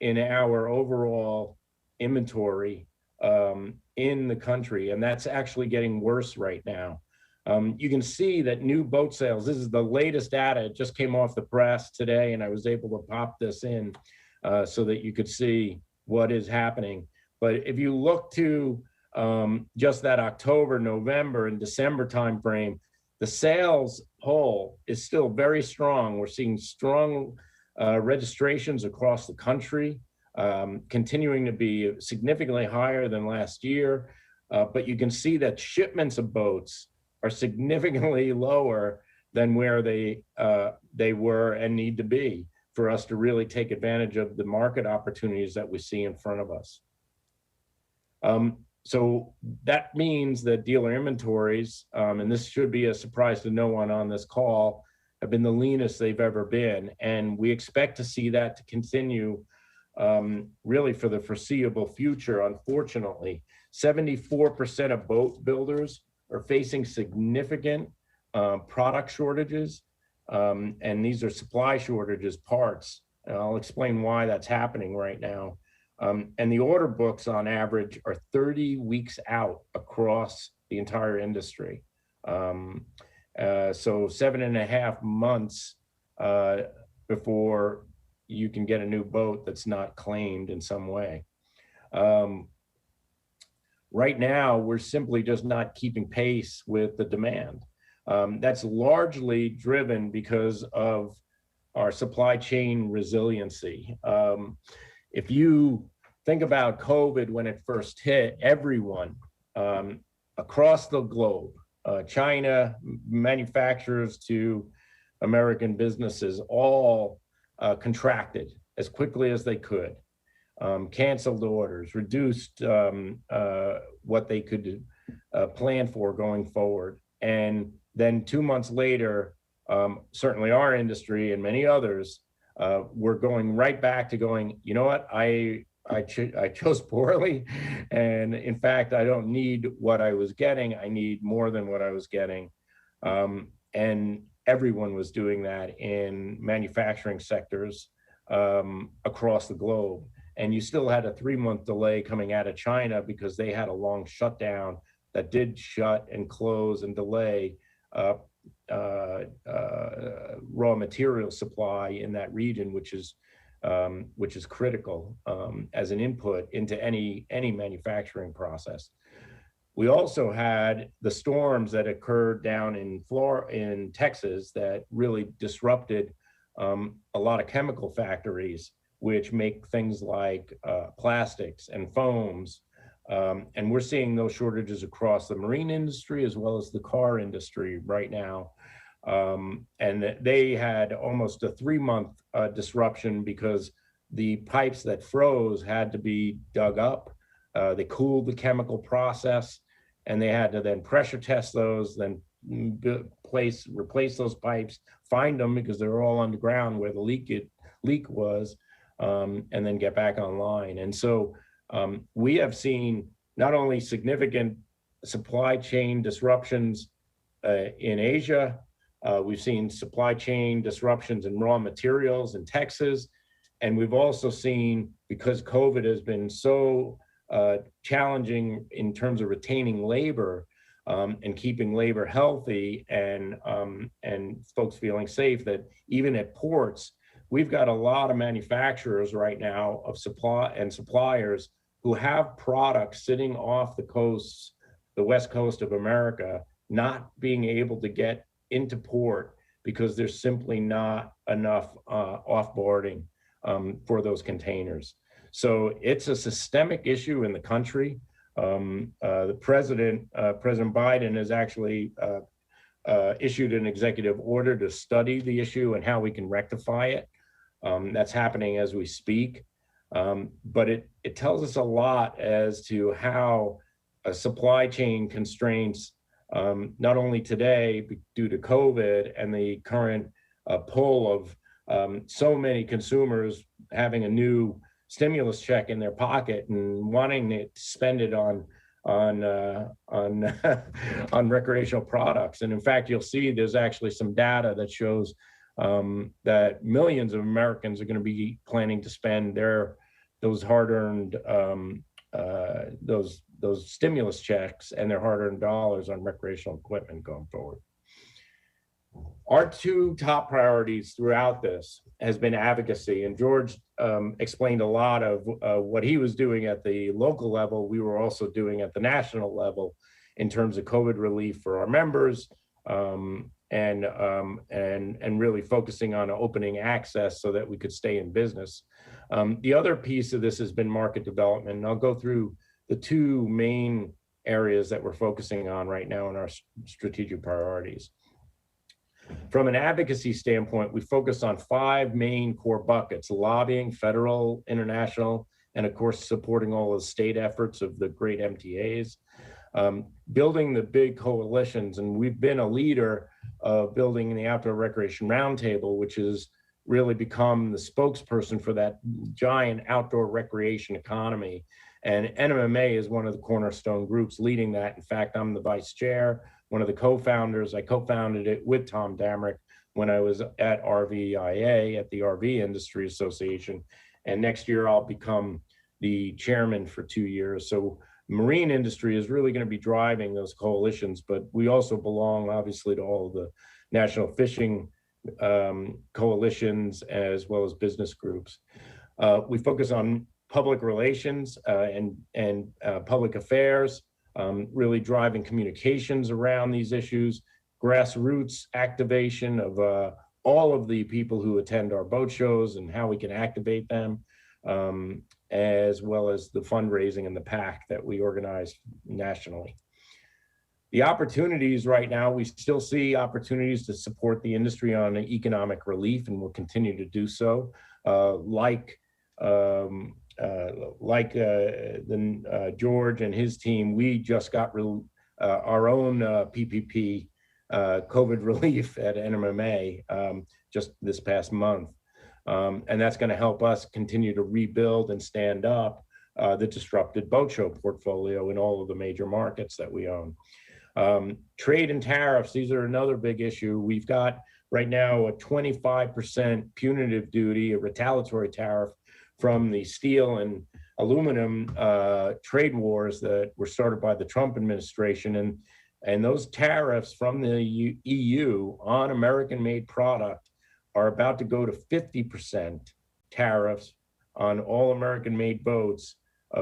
in our overall inventory in the country, and that's actually getting worse right now. You can see that new boat sales, this is the latest data, it just came off the press today, and I was able to pop this in so that you could see what is happening. But if you look to just that October, November, and December timeframe, the sales poll is still very strong. We're seeing strong registrations across the country, continuing to be significantly higher than last year. But you can see that shipments of boats are significantly lower than where they were and need to be for us to really take advantage of the market opportunities that we see in front of us. So that means that dealer inventories, and this should be a surprise to no one on this call, have been the leanest they've ever been. And we expect to see that to continue really for the foreseeable future. Unfortunately, 74% of boat builders are facing significant product shortages. And these are supply shortages, parts. And I'll explain why that's happening right now. And the order books on average are 30 weeks out across the entire industry. So 7.5 months before you can get a new boat that's not claimed in some way. Right now, we're simply just not keeping pace with the demand. That's largely driven because of our supply chain resiliency. If you think about COVID when it first hit, everyone across the globe, China, manufacturers to American businesses, all contracted as quickly as they could, canceled orders, reduced what they could plan for going forward. And then 2 months later, certainly our industry and many others were going right back to going, you know what, I chose poorly. And in fact, I don't need what I was getting. I need more than what I was getting. And everyone was doing that in manufacturing sectors across the globe. And you still had a 3-month delay coming out of China because they had a long shutdown that did shut and close and delay raw material supply in that region, which is critical as an input into any manufacturing process. We also had the storms that occurred down in Texas that really disrupted a lot of chemical factories, which make things like plastics and foams. And we're seeing those shortages across the marine industry as well as the car industry right now. And they had almost a 3-month disruption because the pipes that froze had to be dug up. They cooled the chemical process, and they had to then pressure test those, then replace those pipes, find them because they were all underground where the leak was, and then get back online. And so we have seen not only significant supply chain disruptions in Asia, we've seen supply chain disruptions in raw materials in Texas, and we've also seen, because COVID has been so challenging in terms of retaining labor and keeping labor healthy and folks feeling safe, that even at ports, we've got a lot of manufacturers right now of suppliers who have products sitting off the coasts, the West Coast of America, not being able to get into port because there's simply not enough offboarding for those containers. So it's a systemic issue in the country. The President Biden has actually issued an executive order to study the issue and how we can rectify it. That's happening as we speak. But it tells us a lot as to how supply chain constraints, not only today due to COVID and the current pull of so many consumers having a new stimulus check in their pocket and wanting to spend it on recreational products. And in fact, you'll see there's actually some data that shows that millions of Americans are going to be planning to spend those hard-earned those stimulus checks and their hard-earned dollars on recreational equipment going forward. Our two top priorities throughout this has been advocacy, and George explained a lot of what he was doing at the local level. We were also doing at the national level in terms of COVID relief for our members, and really focusing on opening access so that we could stay in business. The other piece of this has been market development, and I'll go through the two main areas that we're focusing on right now in our strategic priorities. From an advocacy standpoint, we focus on 5 main core buckets: lobbying, federal, international, and of course, supporting all the state efforts of the great MTAs. Building the big coalitions, and we've been a leader of building the Outdoor Recreation Roundtable, which has really become the spokesperson for that giant outdoor recreation economy. And NMMA is one of the cornerstone groups leading that. In fact, I'm the vice chair, one of the co-founders. I co-founded it with Tom Damrick when I was at RVIA, at the RV Industry Association. And next year I'll become the chairman for 2 years. So marine industry is really going to be driving those coalitions, but we also belong obviously to all of the national fishing coalitions as well as business groups. We focus on public relations and public affairs, really driving communications around these issues, grassroots activation of all of the people who attend our boat shows and how we can activate them, as well as the fundraising and the PAC that we organize nationally. The opportunities right now, we still see opportunities to support the industry on economic relief, and we'll continue to do so. George and his team, we just got our own PPP COVID relief at NMMA just this past month. And that's going to help us continue to rebuild and stand up the disrupted boat show portfolio in all of the major markets that we own. Trade and tariffs, these are another big issue. We've got right now a 25% punitive duty, a retaliatory tariff from the steel and aluminum trade wars that were started by the Trump administration. And those tariffs from the EU on American-made product are about to go to 50% tariffs on all American-made boats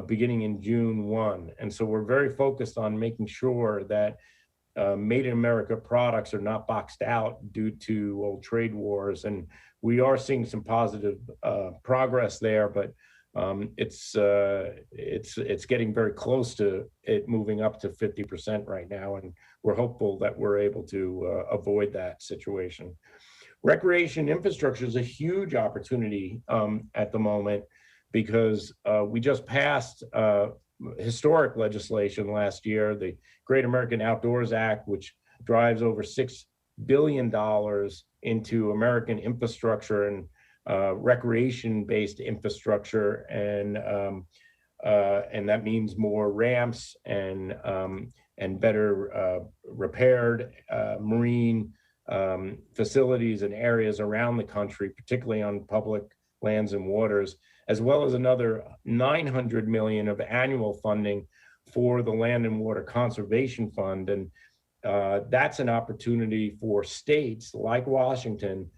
beginning in June 1. And so we're very focused on making sure that made in America products are not boxed out due to old trade wars. And we are seeing some positive progress there, but It's getting very close to it moving up to 50% right now, and we're hopeful that we're able to avoid that situation. Recreation infrastructure is a huge opportunity at the moment because we just passed historic legislation last year, the Great American Outdoors Act, which drives over $6 billion into American infrastructure and recreation-based infrastructure, and that means more ramps and better repaired marine facilities and areas around the country, particularly on public lands and waters, as well as another $900 million of annual funding for the Land and Water Conservation Fund. And that's an opportunity for states like Washington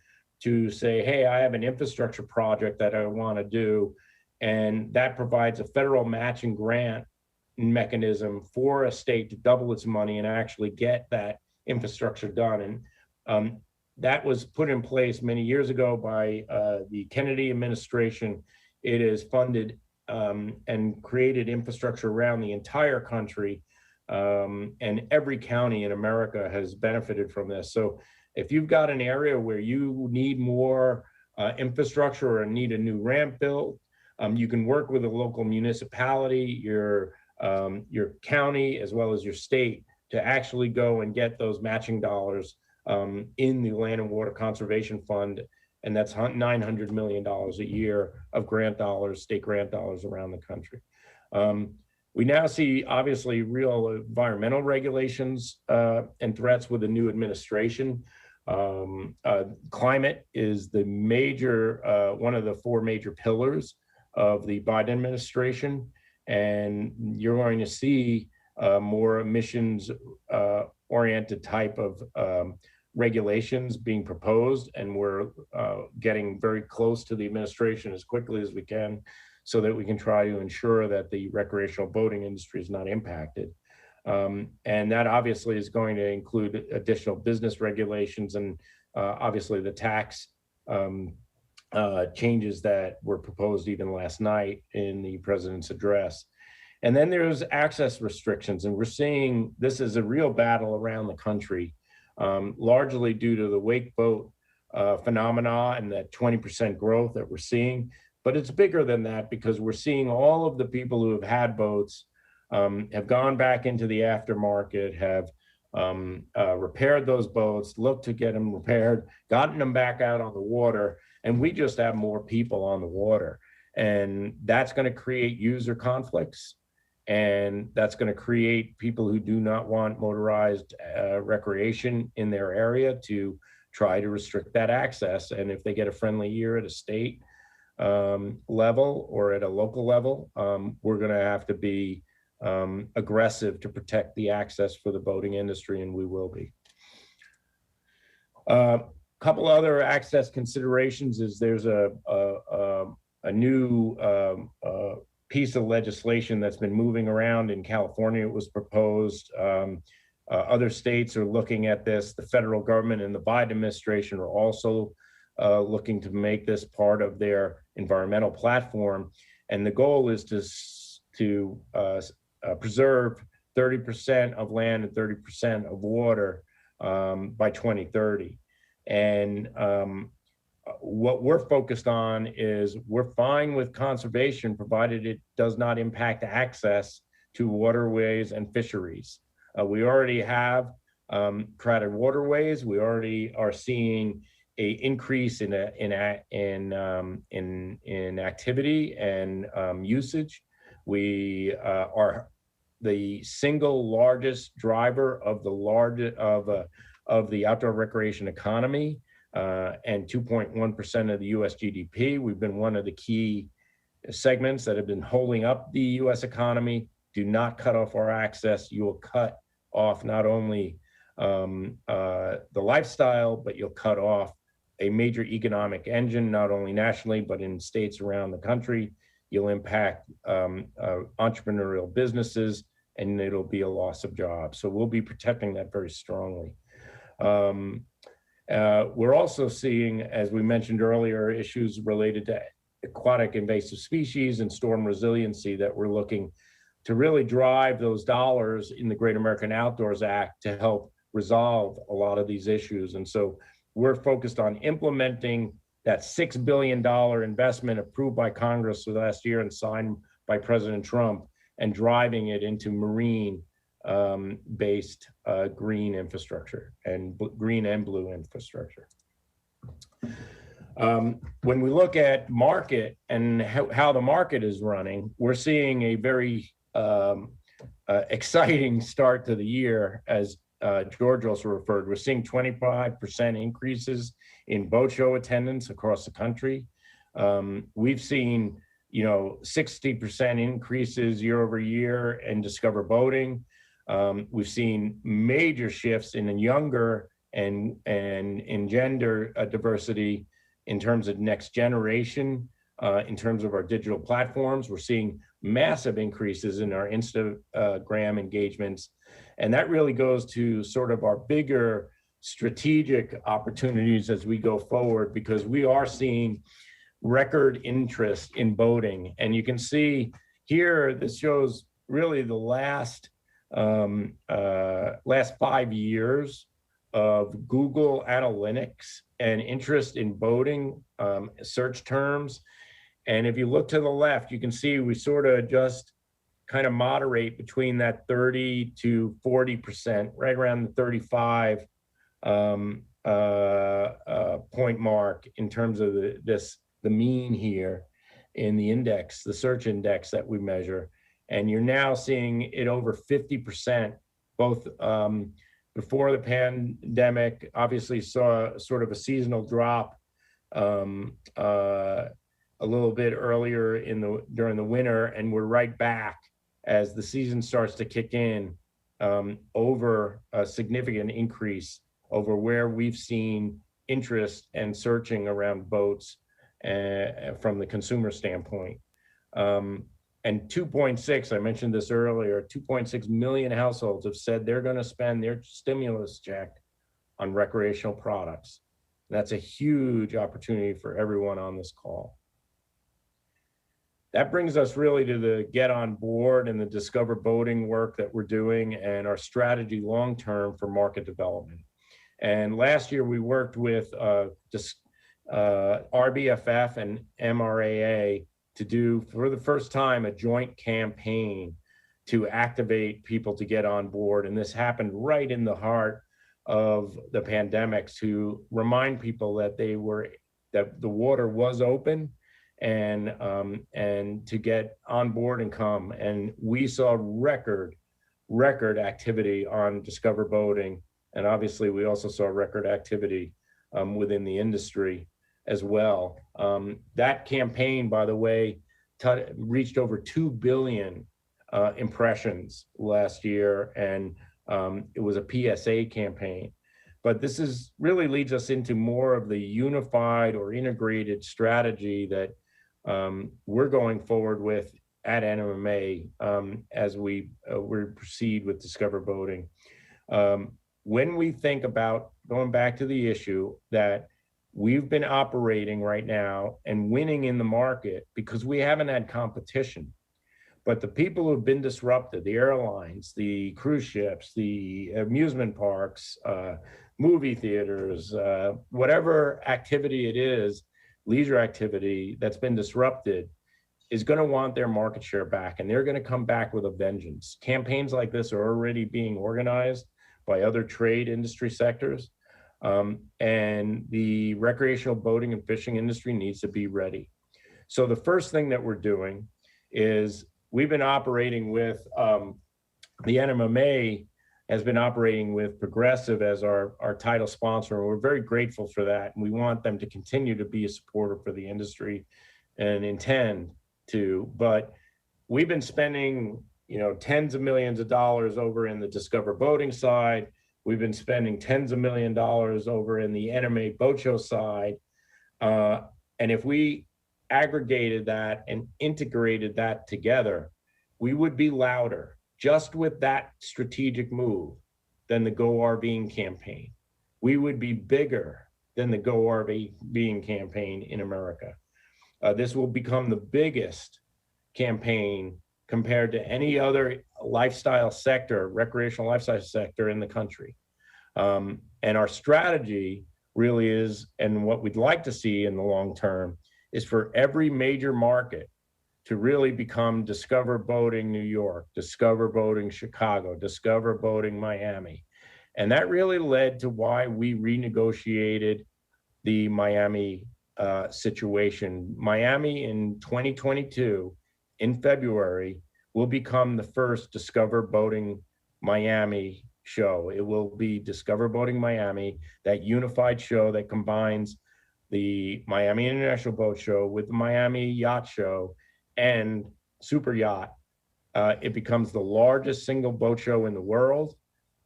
to say, hey, I have an infrastructure project that I want to do, and that provides a federal matching grant mechanism for a state to double its money and actually get that infrastructure done. And that was put in place many years ago by the Kennedy administration. It is funded and created infrastructure around the entire country, and every county in America has benefited from this. So if you've got an area where you need more infrastructure or need a new ramp built, you can work with a local municipality, your county, as well as your state to actually go and get those matching dollars in the Land and Water Conservation Fund. And that's $900 million a year of grant dollars, state grant dollars around the country. We now see, obviously, real environmental regulations and threats with the new administration. Climate is the major, one of the four major pillars of the Biden administration. And you're going to see more emissions oriented type of regulations being proposed, and we're getting very close to the administration as quickly as we can so that we can try to ensure that the recreational boating industry is not impacted. And that obviously is going to include additional business regulations and obviously the tax changes that were proposed even last night in the president's address. And then there's access restrictions, and we're seeing this is a real battle around the country. Largely due to the wake boat phenomena and that 20% growth that we're seeing. But it's bigger than that because we're seeing all of the people who have had boats have gone back into the aftermarket, have repaired those boats, looked to get them repaired, gotten them back out on the water, and we just have more people on the water. And that's going to create user conflicts. And that's going to create people who do not want motorized recreation in their area to try to restrict that access. And if they get a friendly year at a state level or at a local level, we're going to have to be aggressive to protect the access for the boating industry, and we will be. Couple other access considerations is there's a new piece of legislation that's been moving around in California. It was proposed. Other states are looking at this. The federal government and the Biden administration are also looking to make this part of their environmental platform. And the goal is to preserve 30% of land and 30% of water by 2030. And what we're focused on is we're fine with conservation provided it does not impact access to waterways and fisheries. We already have crowded waterways. We already are seeing a increase in activity and usage. We are the single largest driver of the outdoor recreation economy. And 2.1% of the US GDP. We've been one of the key segments that have been holding up the US economy. Do not cut off our access. You will cut off not only the lifestyle, but you'll cut off a major economic engine, not only nationally, but in states around the country. You'll impact entrepreneurial businesses, and it'll be a loss of jobs. So we'll be protecting that very strongly. We're also seeing, as we mentioned earlier, issues related to aquatic invasive species and storm resiliency that we're looking to really drive those dollars in the Great American Outdoors Act to help resolve a lot of these issues. And so we're focused on implementing that $6 billion investment approved by Congress last year and signed by President Trump, and driving it into marine based green infrastructure and green and blue infrastructure. When we look at market and how the market is running, we're seeing a very exciting start to the year, as George also referred. We're seeing 25% increases in boat show attendance across the country. We've seen 60% increases year over year in Discover Boating. We've seen major shifts in younger and in gender diversity in terms of next generation, in terms of our digital platforms. We're seeing massive increases in our Instagram engagements. And that really goes to sort of our bigger strategic opportunities as we go forward, because we are seeing record interest in boating. And you can see here, this shows really the last 5 years of Google Analytics and interest in boating search terms. And if you look to the left, you can see we sort of just kind of moderate between that 30 to 40%, right around the 35 point mark in terms of the mean here in the index, the search index that we measure. And you're now seeing it over 50%, both before the pandemic, obviously saw sort of a seasonal drop a little bit earlier during the winter, and we're right back as the season starts to kick in, over a significant increase over where we've seen interest and searching around boats from the consumer standpoint. And 2.6, I mentioned this earlier, 2.6 million households have said they're going to spend their stimulus check on recreational products. That's a huge opportunity for everyone on this call. That brings us really to the get on board and the Discover Boating work that we're doing and our strategy long-term for market development. And last year we worked with RBFF and MRAA to do, for the first time, a joint campaign to activate people to get on board. And this happened right in the heart of the pandemic, to remind people that the water was open, and to get on board and come. And we saw record activity on Discover Boating. And obviously we also saw record activity within the industry as well. That campaign, by the way, reached over 2 billion impressions last year, and it was a PSA campaign. But this really leads us into more of the unified or integrated strategy that we're going forward with at NMTA as we proceed with Discover Boating. When we think about going back to the issue that we've been operating right now and winning in the market because we haven't had competition, but the people who've been disrupted, the airlines, the cruise ships, the amusement parks, movie theaters, whatever activity it is, leisure activity that's been disrupted, is going to want their market share back, and they're going to come back with a vengeance. Campaigns like this are already being organized by other trade industry sectors, and the recreational boating and fishing industry needs to be ready. So the first thing that we're doing is we've been operating with, the NMTA has been operating with Progressive as our title sponsor, and we're very grateful for that. And we want them to continue to be a supporter for the industry and intend to. But we've been spending, tens of millions of dollars over in the Discover Boating side. We've been spending tens of millions of dollars over in the NMA Boat Show side. And if we aggregated that and integrated that together, we would be louder just with that strategic move than the Go RVing campaign. We would be bigger than the Go RVing campaign in America. This will become the biggest campaign compared to any other lifestyle sector, recreational lifestyle sector in the country. And our strategy really is, and what we'd like to see in the long term, is for every major market to really become Discover Boating New York, Discover Boating Chicago, Discover Boating Miami. And that really led to why we renegotiated the Miami situation. Miami in 2022, in February, will become the first Discover Boating Miami show. It will be Discover Boating Miami, that unified show that combines the Miami International Boat Show with the Miami Yacht Show and Super Yacht. It becomes the largest single boat show in the world,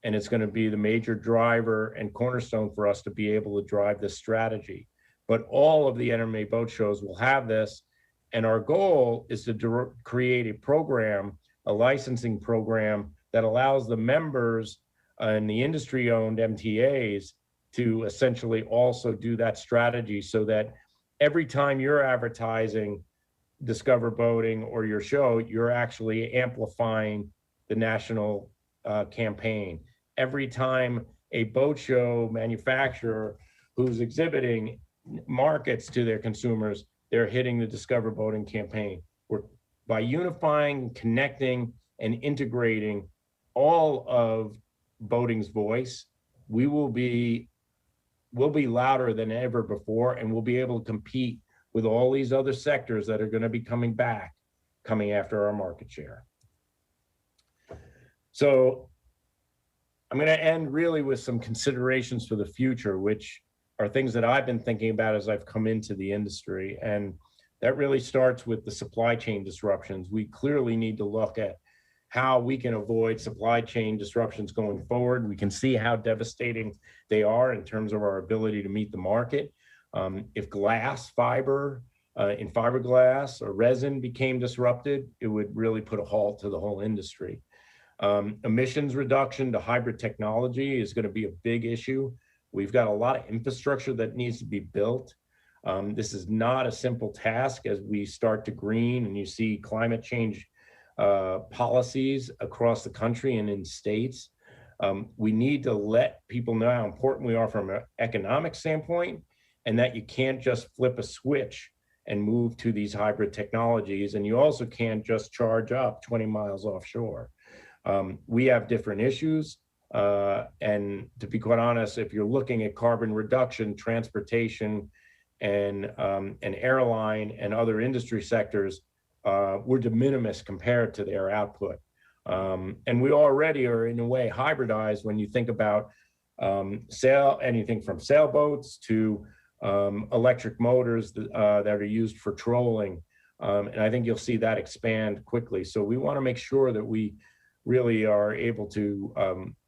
and it's going to be the major driver and cornerstone for us to be able to drive this strategy. But all of the NMTA boat shows will have this, and our goal is to create a program, a licensing program that allows the members and the industry-owned MTAs to essentially also do that strategy, so that every time you're advertising Discover Boating or your show, you're actually amplifying the national campaign. Every time a boat show manufacturer who's exhibiting markets to their consumers, they're hitting the Discover Boating campaign. By unifying, connecting, and integrating all of boating's voice, we'll be louder than ever before, and we'll be able to compete with all these other sectors that are going to be coming after our market share. So I'm going to end really with some considerations for the future, which are things that I've been thinking about as I've come into the industry. And that really starts with the supply chain disruptions. We clearly need to look at how we can avoid supply chain disruptions going forward. We can see how devastating they are in terms of our ability to meet the market. If glass fiber in fiberglass or resin became disrupted, it would really put a halt to the whole industry. Emissions reduction to hybrid technology is going to be a big issue. We've got a lot of infrastructure that needs to be built. This is not a simple task as we start to green and you see climate change policies across the country and in states. We need to let people know how important we are from an economic standpoint, and that you can't just flip a switch and move to these hybrid technologies. And you also can't just charge up 20 miles offshore. We have different issues. And to be quite honest, if you're looking at carbon reduction, transportation, and airline and other industry sectors, we're de minimis compared to their output. And we already are in a way hybridized when you think about anything from sailboats to electric motors that are used for trolling. And I think you'll see that expand quickly. So we want to make sure that we really are able to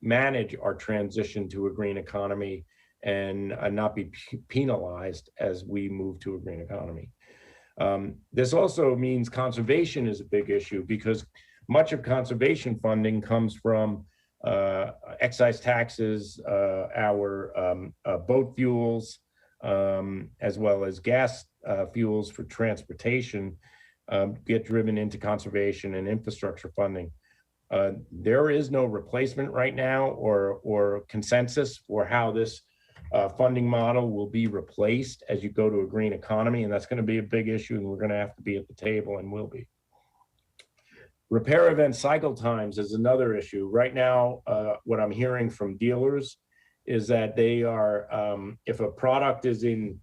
manage our transition to a green economy and not be penalized as we move to a green economy. This also means conservation is a big issue, because much of conservation funding comes from excise taxes, our boat fuels, as well as gas fuels for transportation get driven into conservation and infrastructure funding. There is no replacement right now or consensus for how this funding model will be replaced as you go to a green economy, and that's going to be a big issue, and we're going to have to be at the table, and will be. Repair event cycle times is another issue. Right now, what I'm hearing from dealers is that they are, if a product is in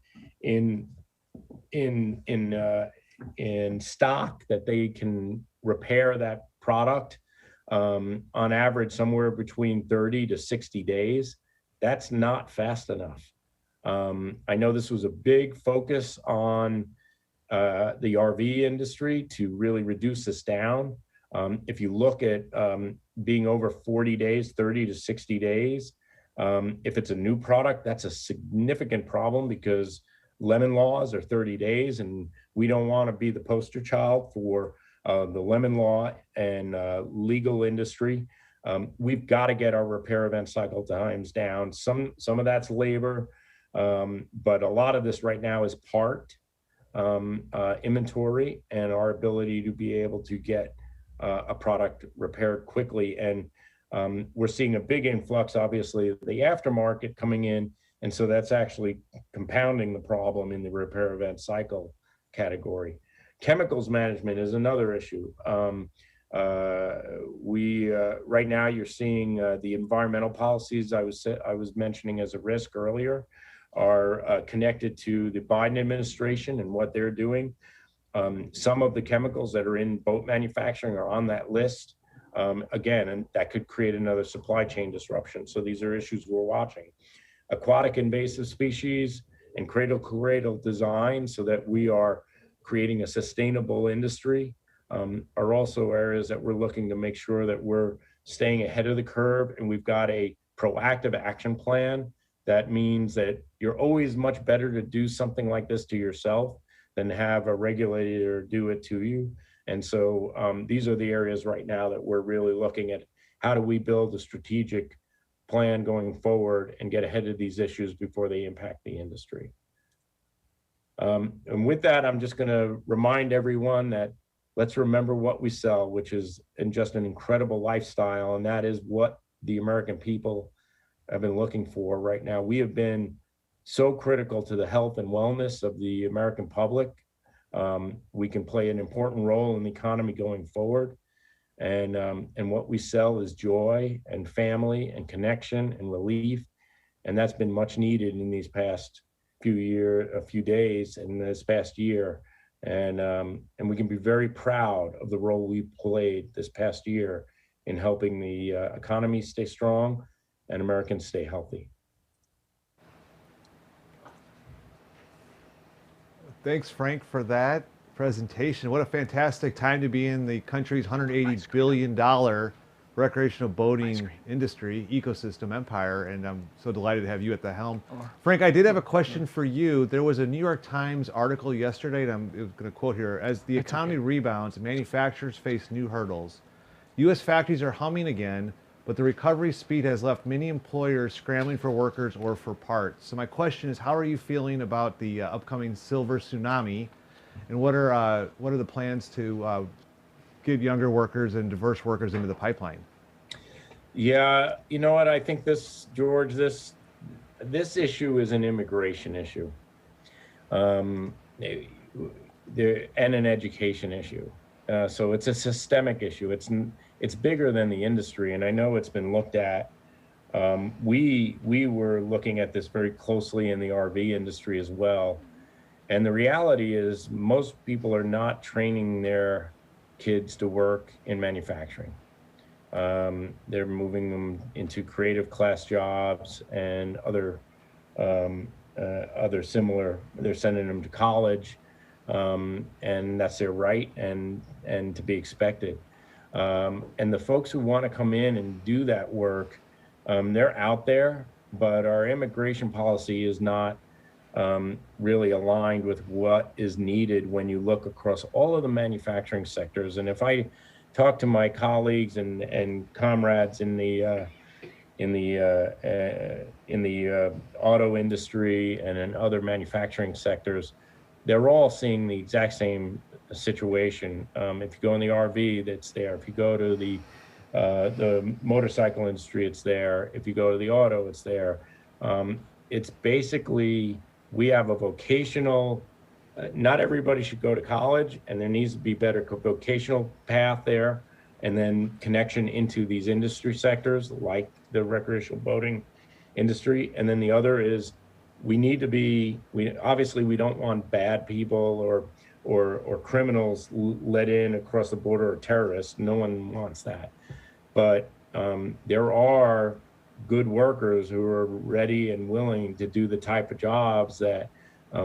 stock, that they can repair that product on average somewhere between 30 to 60 days. That's not fast enough. I know this was a big focus on the RV industry to really reduce this down. If you look at being over 40 days, 30 to 60 days, if it's a new product, that's a significant problem, because lemon laws are 30 days, and we don't want to be the poster child for the lemon law and legal industry. We've got to get our repair event cycle times down. Some of that's labor, but a lot of this right now is parked. inventory and our ability to be able to get a product repaired quickly. And we're seeing a big influx, obviously, of the aftermarket coming in. And so that's actually compounding the problem in the repair event cycle category. Chemicals management is another issue. Right now you're seeing the environmental policies I was mentioning as a risk earlier are connected to the Biden administration and what they're doing. Some of the chemicals that are in boat manufacturing are on that list. Again, and that could create another supply chain disruption. So these are issues we're watching. Aquatic invasive species and cradle-to-cradle design so that we are creating a sustainable industry are also areas that we're looking to make sure that we're staying ahead of the curve, and we've got a proactive action plan. That means that you're always much better to do something like this to yourself than have a regulator do it to you. And so these are the areas right now that we're really looking at. How do we build a strategic plan going forward and get ahead of these issues before they impact the industry? And with that, I'm just going to remind everyone that let's remember what we sell, which is just an incredible lifestyle. And that is what the American people have been looking for right now. We have been so critical to the health and wellness of the American public. We can play an important role in the economy going forward. And what we sell is joy and family and connection and relief. And that's been much needed in these past few days and this past year. And we can be very proud of the role we played this past year in helping the economy stay strong and Americans stay healthy. Thanks, Frank, for that presentation. What a fantastic time to be in the country's $180 billion recreational boating industry, ecosystem, empire, and I'm so delighted to have you at the helm. Frank, I did have a question for you. There was a New York Times article yesterday, and I'm going to quote here, as the economy rebounds and manufacturers face new hurdles, U.S. factories are humming again, but the recovery speed has left many employers scrambling for workers or for parts. So my question is, how are you feeling about the upcoming silver tsunami, and what are the plans to get younger workers and diverse workers into the pipeline? Yeah, you know what? I think George, this issue is an immigration issue, and an education issue. So it's a systemic issue. It's bigger than the industry, and I know it's been looked at. We were looking at this very closely in the RV industry as well. And the reality is most people are not training their kids to work in manufacturing. They're moving them into creative class jobs and other similar, they're sending them to college, and that's their right and to be expected. And the folks who want to come in and do that work, they're out there, but our immigration policy is not really aligned with what is needed when you look across all of the manufacturing sectors. And if I talk to my colleagues and comrades in the auto industry and in other manufacturing sectors, they're all seeing the exact same situation. If you go in the RV, that's there. If you go to the motorcycle industry, it's there. If you go to the auto, it's there. It's basically, we have a vocational, not everybody should go to college, and there needs to be better vocational path there, and then connection into these industry sectors like the recreational boating industry. And then the other is obviously we don't want bad people or criminals let in across the border, or terrorists. No one wants that. But there are good workers who are ready and willing to do the type of jobs that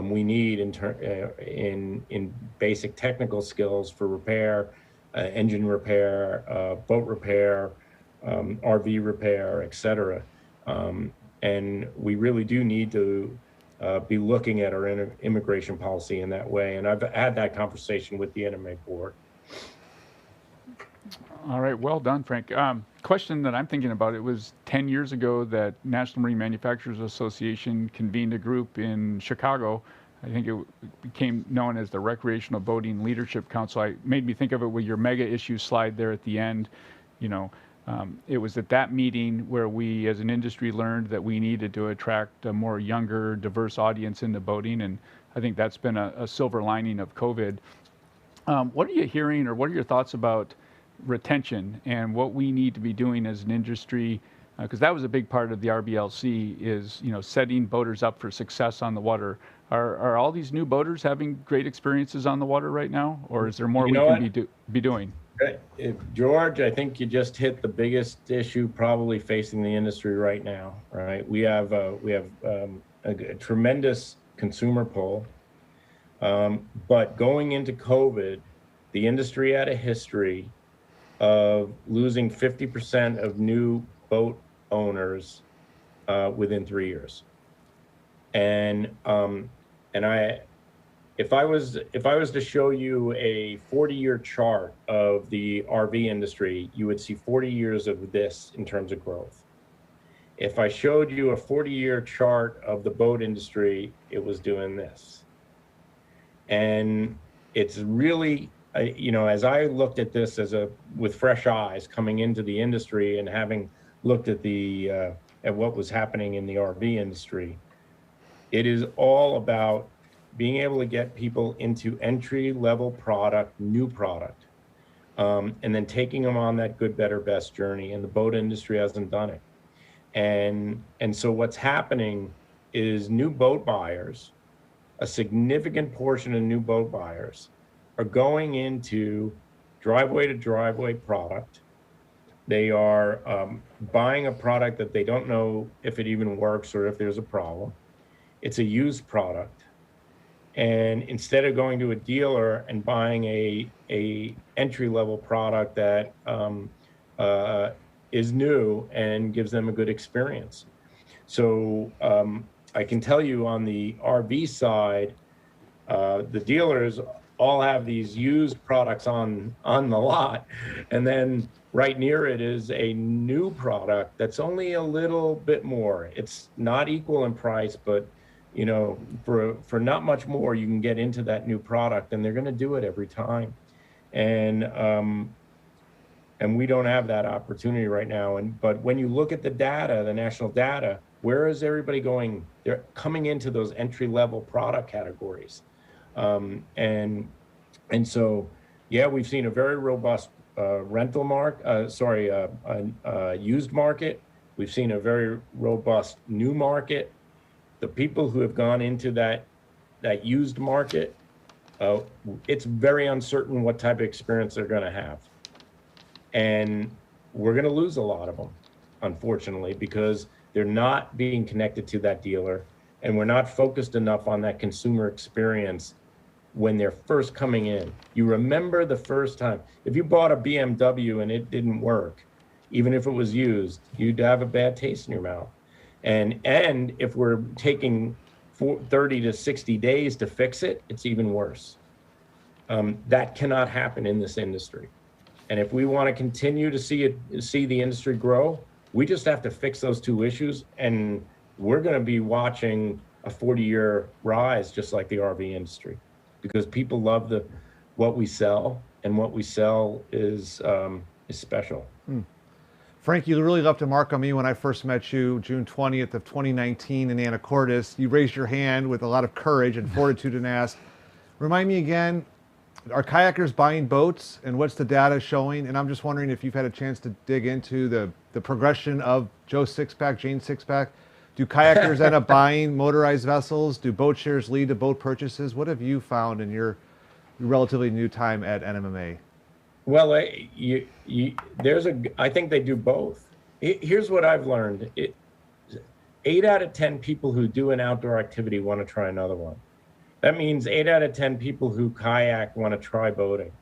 we need in basic technical skills for repair, engine repair, boat repair, RV repair, etc. And we really do need to be looking at our immigration policy in that way. And I've had that conversation with the NMA board. All right, well done, Frank. Question that I'm thinking about, it was 10 years ago that National Marine Manufacturers Association convened a group in Chicago I think it became known as the Recreational Boating Leadership Council. Made me think of it with your mega issue slide there at the end. You know, it was at that meeting where we as an industry learned that we needed to attract a more younger, diverse audience into boating, and I think that's been a silver lining of COVID. What are you hearing, or what are your thoughts about retention and what we need to be doing as an industry? Because that was a big part of the RBLC, is, you know, setting boaters up for success on the water. Are all these new boaters having great experiences on the water right now, or is there more we can be doing? George, I think you just hit the biggest issue probably facing the industry right now. Right, we have a tremendous consumer pull, but going into COVID, the industry had a history of losing 50% of new boat owners within 3 years. And if I was to show you a 40-year chart of the RV industry, you would see 40 years of this in terms of growth. If I showed you a 40-year chart of the boat industry, it was doing this. And it's really, you know, as I looked at this with fresh eyes coming into the industry and having looked at at what was happening in the RV industry, it is all about being able to get people into entry-level product, new product, and then taking them on that good, better, best journey. And the boat industry hasn't done it. And so what's happening is new boat buyers, a significant portion of new boat buyers, are going into driveway-to-driveway product. They are buying a product that they don't know if it even works or if there's a problem. It's a used product. And instead of going to a dealer and buying a entry-level product that is new and gives them a good experience. So I can tell you on the RV side, the dealers all have these used products on the lot, and then right near it is a new product that's only a little bit more. It's not equal in price, but you know, for not much more, you can get into that new product, and they're going to do it every time. And we don't have that opportunity right now. But when you look at the data, the national data, where is everybody going? They're coming into those entry-level product categories. And so, yeah, we've seen a very robust used market. We've seen a very robust new market. The people who have gone into that used market, it's very uncertain what type of experience they're going to have. And we're going to lose a lot of them, unfortunately, because they're not being connected to that dealer, and we're not focused enough on that consumer experience when they're first coming in. You remember the first time, if you bought a BMW and it didn't work, even if it was used, you'd have a bad taste in your mouth. And if we're taking 30 to 60 days to fix it, it's even worse. That cannot happen in this industry. And if we want to continue to see the industry grow, we just have to fix those two issues, and we're going to be watching a 40-year rise, just like the RV industry, because people love what we sell, and what we sell is special. Frank, you really left a mark on me when I first met you, June 20th of 2019 in Anacortes. You raised your hand with a lot of courage and fortitude and asked, remind me again, are kayakers buying boats, and what's the data showing? And I'm just wondering if you've had a chance to dig into the progression of Joe Sixpack, Jane Sixpack. Do kayakers end up buying motorized vessels? Do boat shares lead to boat purchases? What have you found in your relatively new time at NMMA? Well, I think they do both. Here's what I've learned. 8 out of 10 people who do an outdoor activity want to try another one. That means 8 out of 10 people who kayak want to try boating.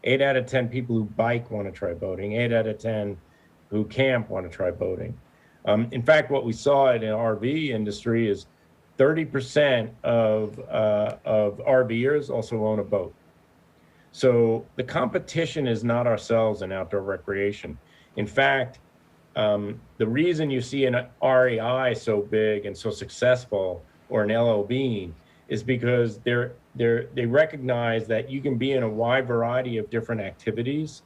8 out of 10 people who bike want to try boating. 8 out of 10 who camp want to try boating. In fact, what we saw in the RV industry is 30% of RVers also own a boat. So the competition is not ourselves in outdoor recreation. In fact, the reason you see an REI so big and so successful, or an LO Bean, is because they recognize that you can be in a wide variety of different activities,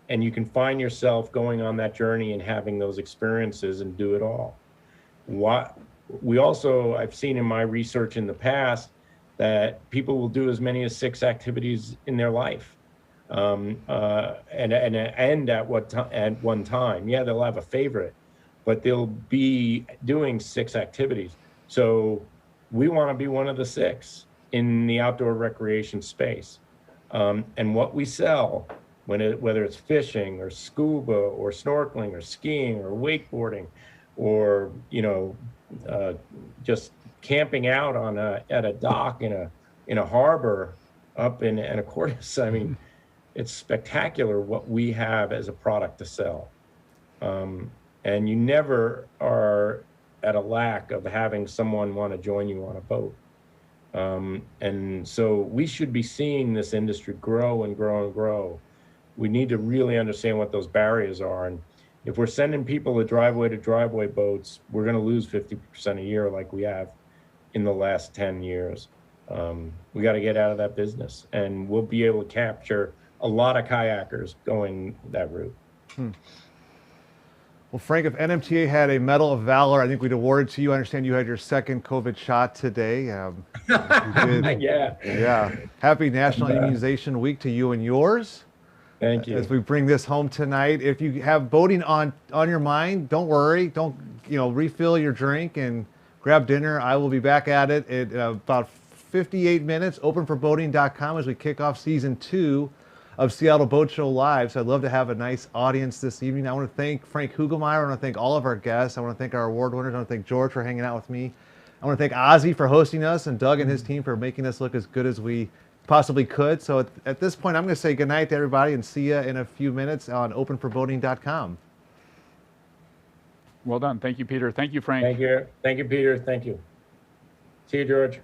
and you can find yourself going on that journey and having those experiences and do it all. I've seen in my research in the past that people will do as many as 6 activities in their life, and end at one time. Yeah, they'll have a favorite, but they'll be doing 6 activities. So we want to be one of the 6 in the outdoor recreation space. And what we sell, whether it's fishing or scuba or snorkeling or skiing or wakeboarding, or just camping out at a dock in a harbor up in Anacortes. I mean, it's spectacular what we have as a product to sell. And you never are at a lack of having someone want to join you on a boat. And so we should be seeing this industry grow and grow and grow. We need to really understand what those barriers are. And if we're sending people to driveway boats, we're going to lose 50% a year like we have in the last 10 years. We got to get out of that business, and we'll be able to capture a lot of kayakers going that route. Well, Frank, if NMTA had a Medal of Valor, I think we'd award it to you. I understand you had your 2nd COVID shot today. Yeah. Happy National Immunization Week to you and yours. Thank you. As we bring this home tonight, if you have boating on your mind, don't worry. Don't refill your drink and grab dinner. I will be back at it in about 58 minutes. Openforboating.com as we kick off season 2 of Seattle Boat Show Live. So I'd love to have a nice audience this evening. I want to thank Frank Hugelmeyer. I want to thank all of our guests. I want to thank our award winners. I want to thank George for hanging out with me. I want to thank Ozzy for hosting us, and Doug and his team for making us look as good as we possibly could. So at this point, I'm going to say goodnight to everybody and see you in a few minutes on openforboating.com. Well done. Thank you, Peter. Thank you, Frank. Thank you, Peter. Thank you. See you, George.